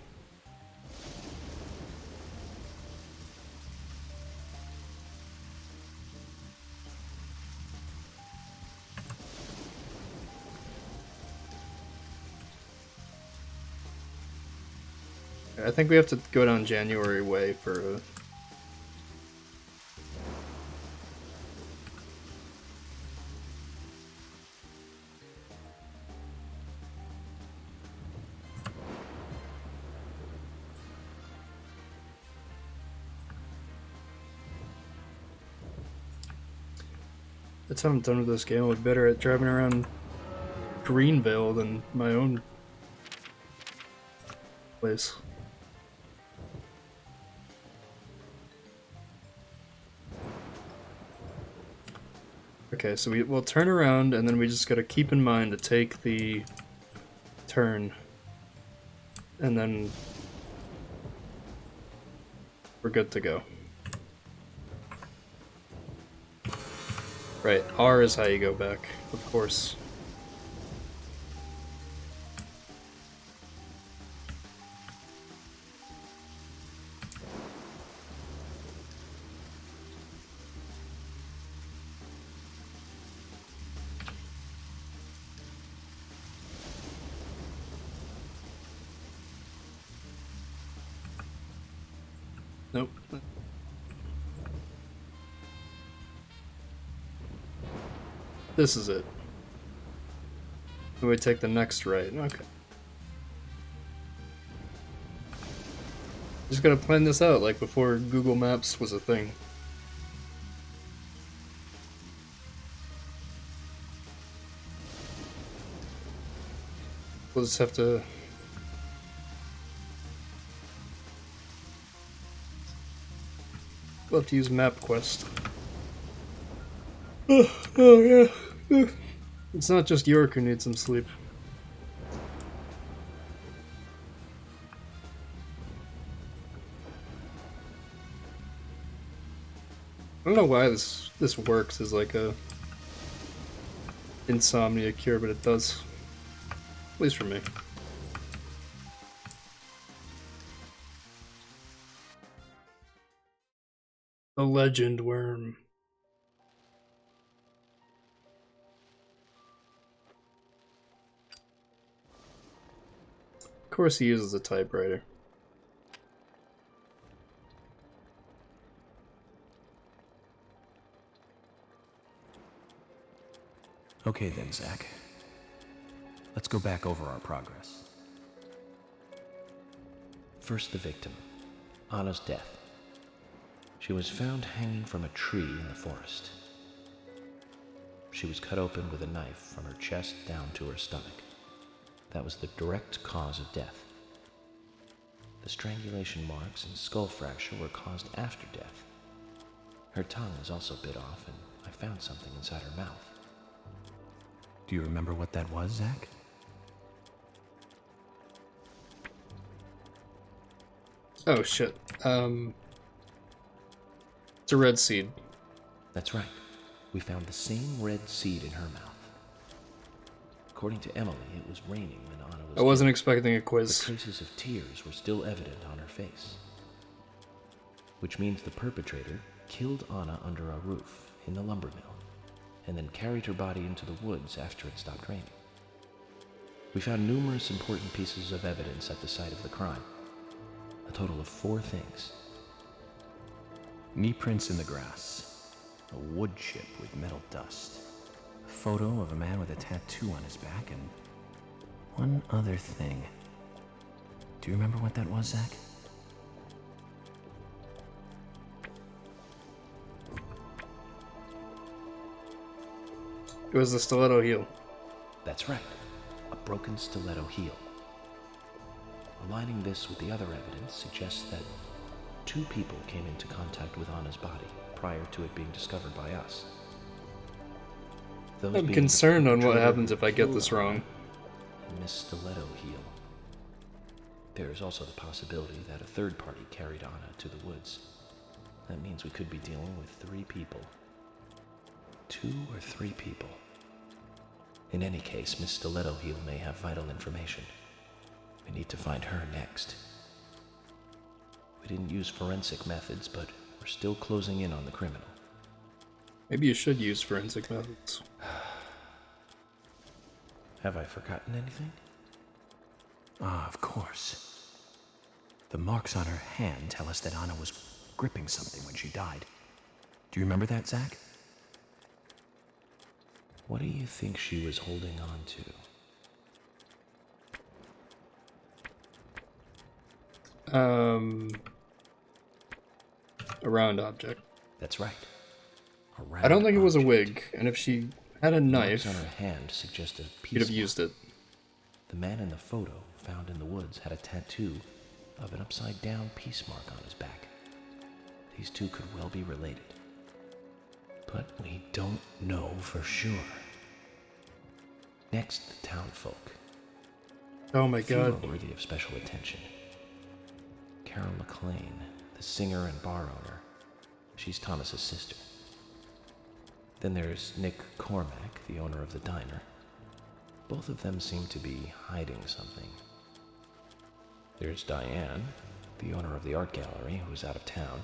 I think we have to go down January Way for a... the time I'm done with this game, I'll be better at driving around Greenville than my own place. Okay, so we'll turn around, and then we just gotta keep in mind to take the turn, and then we're good to go. Right, R is how you go back, of course. Nope. This is it. Then we take the next right. Okay. Just gotta plan this out, like before Google Maps was a thing. We'll just have to... We'll have to use MapQuest. Oh yeah. It's not just York who needs some sleep. I don't know why this works as like a insomnia cure, but it does. At least for me. The legend worm. Of course he uses a typewriter. Okay then, Zach. Let's go back over our progress. First, the victim, Anna's death. She was found hanging from a tree in the forest. She was cut open with a knife from her chest down to her stomach. That was the direct cause of death. The strangulation marks and skull fracture were caused after death. Her tongue was also bit off, and I found something inside her mouth. Do you remember what that was, Zach? Oh shit. It's a red seed. That's right. We found the same red seed in her mouth. According to Emily, it was raining when Anna was I wasn't killed. expecting a quiz. The traces of tears were still evident on her face. Which means the perpetrator killed Anna under a roof in the lumber mill, and then carried her body into the woods after it stopped raining. We found numerous important pieces of evidence at the site of the crime. A total of 4 things. Knee prints in the grass, a wood chip with metal dust, a photo of a man with a tattoo on his back, and one other thing. Do you remember what that was, Zach? It was the stiletto heel. That's right, a broken stiletto heel. Aligning this with the other evidence suggests that 2 people came into contact with Anna's body prior to it being discovered by us. Those I'm being concerned the on what perpetrator happens who if I get killed this Anna wrong. and Miss Stiletto Heel. There is also the possibility that a third party carried Anna to the woods. That means we could be dealing with 3 people. 2 or 3 people. In any case, Miss Stiletto Heel may have vital information. We need to find her next. We didn't use forensic methods, but we're still closing in on the criminal. Maybe you should use forensic methods. Have I forgotten anything? Ah, of course. The marks on her hand tell us that Anna was gripping something when she died. Do you remember that, Zach? What do you think she was holding on to? A round object. That's right. round I don't think it was a object. wig, and if she had a The knife, marks on her hand suggest a you'd have peace used it. The man in the photo found in the woods had a tattoo of an upside-down peace mark on his back. These two could well be related. But we don't know for sure. Next, the townfolk. Oh my Few god. are worthy of special attention. Carol McLean, the singer and bar owner. She's Thomas's sister. Then there's Nick Cormack, the owner of the diner. Both of them seem to be hiding something. There's Diane, the owner of the art gallery, who's out of town.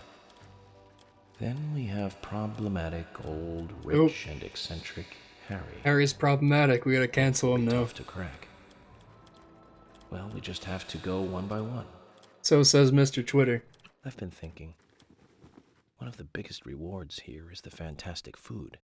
Then we have problematic, old, rich, and eccentric Harry. Harry's problematic. We gotta cancel him now. Tough to crack. Well, we just have to go one by one. So says Mr. Twitter. I've been thinking. One of the biggest rewards here is the fantastic food.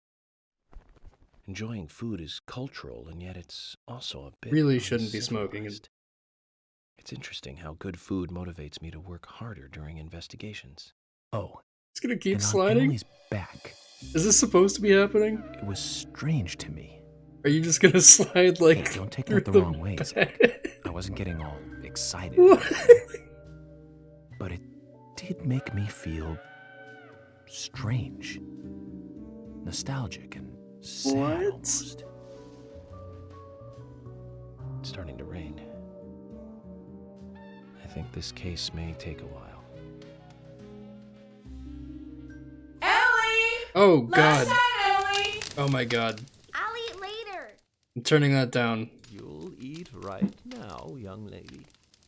Enjoying food is cultural, and yet it's also a bit Really shouldn't be smoking. It's interesting how good food motivates me to work harder during investigations. Oh. It's gonna keep and on sliding? Emily's back. Is this supposed to be happening? It was strange to me. Are you just gonna slide like Hey, don't take through that the wrong way, Zach. I wasn't getting all excited. But it did make me feel strange. Nostalgic and sad almost. It's starting to rain. I think this case may take a while. Oh god. Oh my god. I'll eat later. I'm turning that down. You'll eat right now, young lady.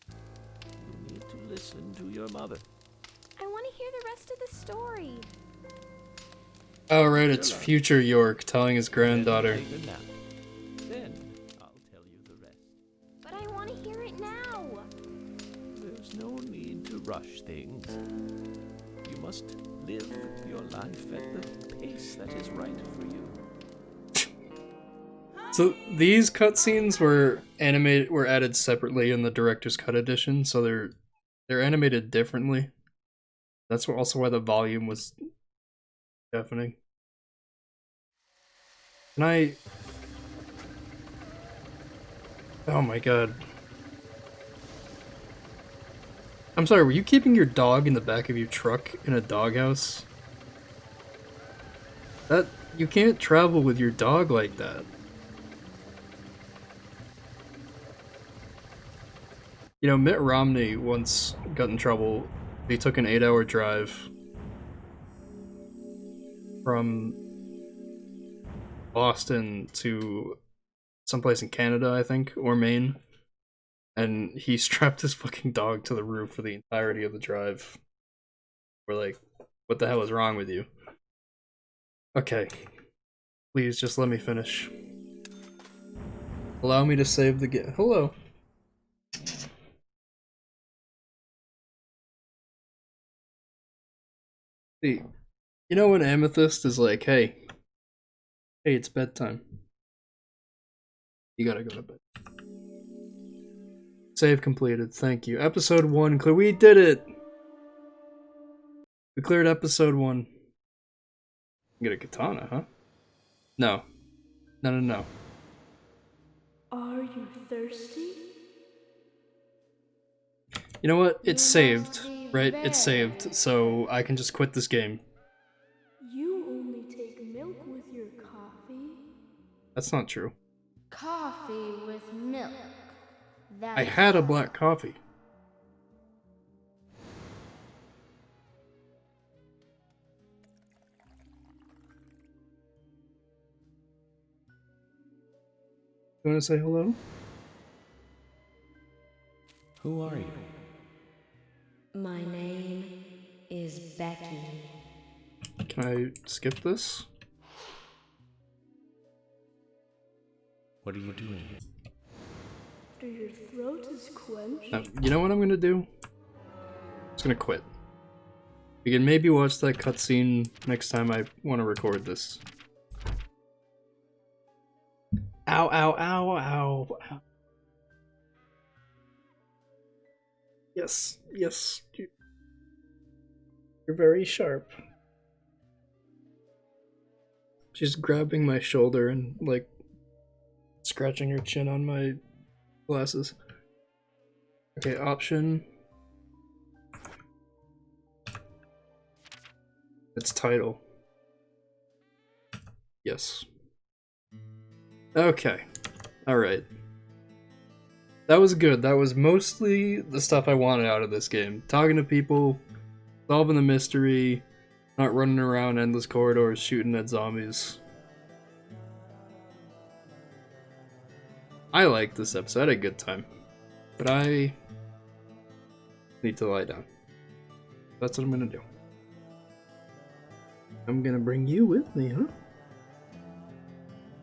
You need to listen to your mother. I want to hear the rest of the story. Oh right, it's future York telling his granddaughter. Take a nap. Then I'll tell you the rest. But I want to hear it now. There's no need to rush things. You must live your life at the pace that is right for you. So these cutscenes were added separately in the director's cut edition, so they're animated differently. That's also why the volume was deafening. Can I? Oh my god. I'm sorry, were you keeping your dog in the back of your truck in a doghouse? You can't travel with your dog like that. You know, Mitt Romney once got in trouble. He took an 8-hour drive from Boston to someplace in Canada, I think, or Maine. And he strapped his fucking dog to the roof for the entirety of the drive. We're like, what the hell is wrong with you? Okay. Please, just let me finish. Allow me to save the game. Hello. See, you know when Amethyst is like, hey, it's bedtime. You gotta go to bed. Save completed, thank you. Episode 1, we did it! We cleared episode 1. Get a katana, huh? No. No. Are you thirsty? You know what? It's saved, right? It's saved, so I can just quit this game. You only take milk with your coffee? That's not true. Coffee with milk. I had a black coffee. You want to say hello? Who are you? My name is Becky. Can I skip this? What are you doing here? After your throat is quenched? Now, you know what I'm gonna do? I'm just gonna quit. We can maybe watch that cutscene next time I want to record this. Ow, ow, ow, ow, ow. Yes, you're very sharp. She's grabbing my shoulder and, like, scratching her chin on my glasses. Okay, option. It's title. Yes. Okay. Alright. That was good. That was mostly the stuff I wanted out of this game. Talking to people, solving the mystery, not running around endless corridors shooting at zombies. I liked this episode. I had a good time. But I need to lie down. That's what I'm gonna do. I'm gonna bring you with me, huh?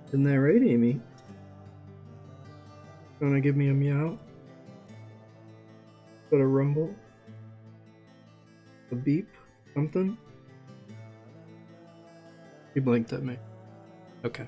Isn't that right, Amy? Wanna give me a meow? Got a rumble? A beep? Something? He blinked at me. Okay.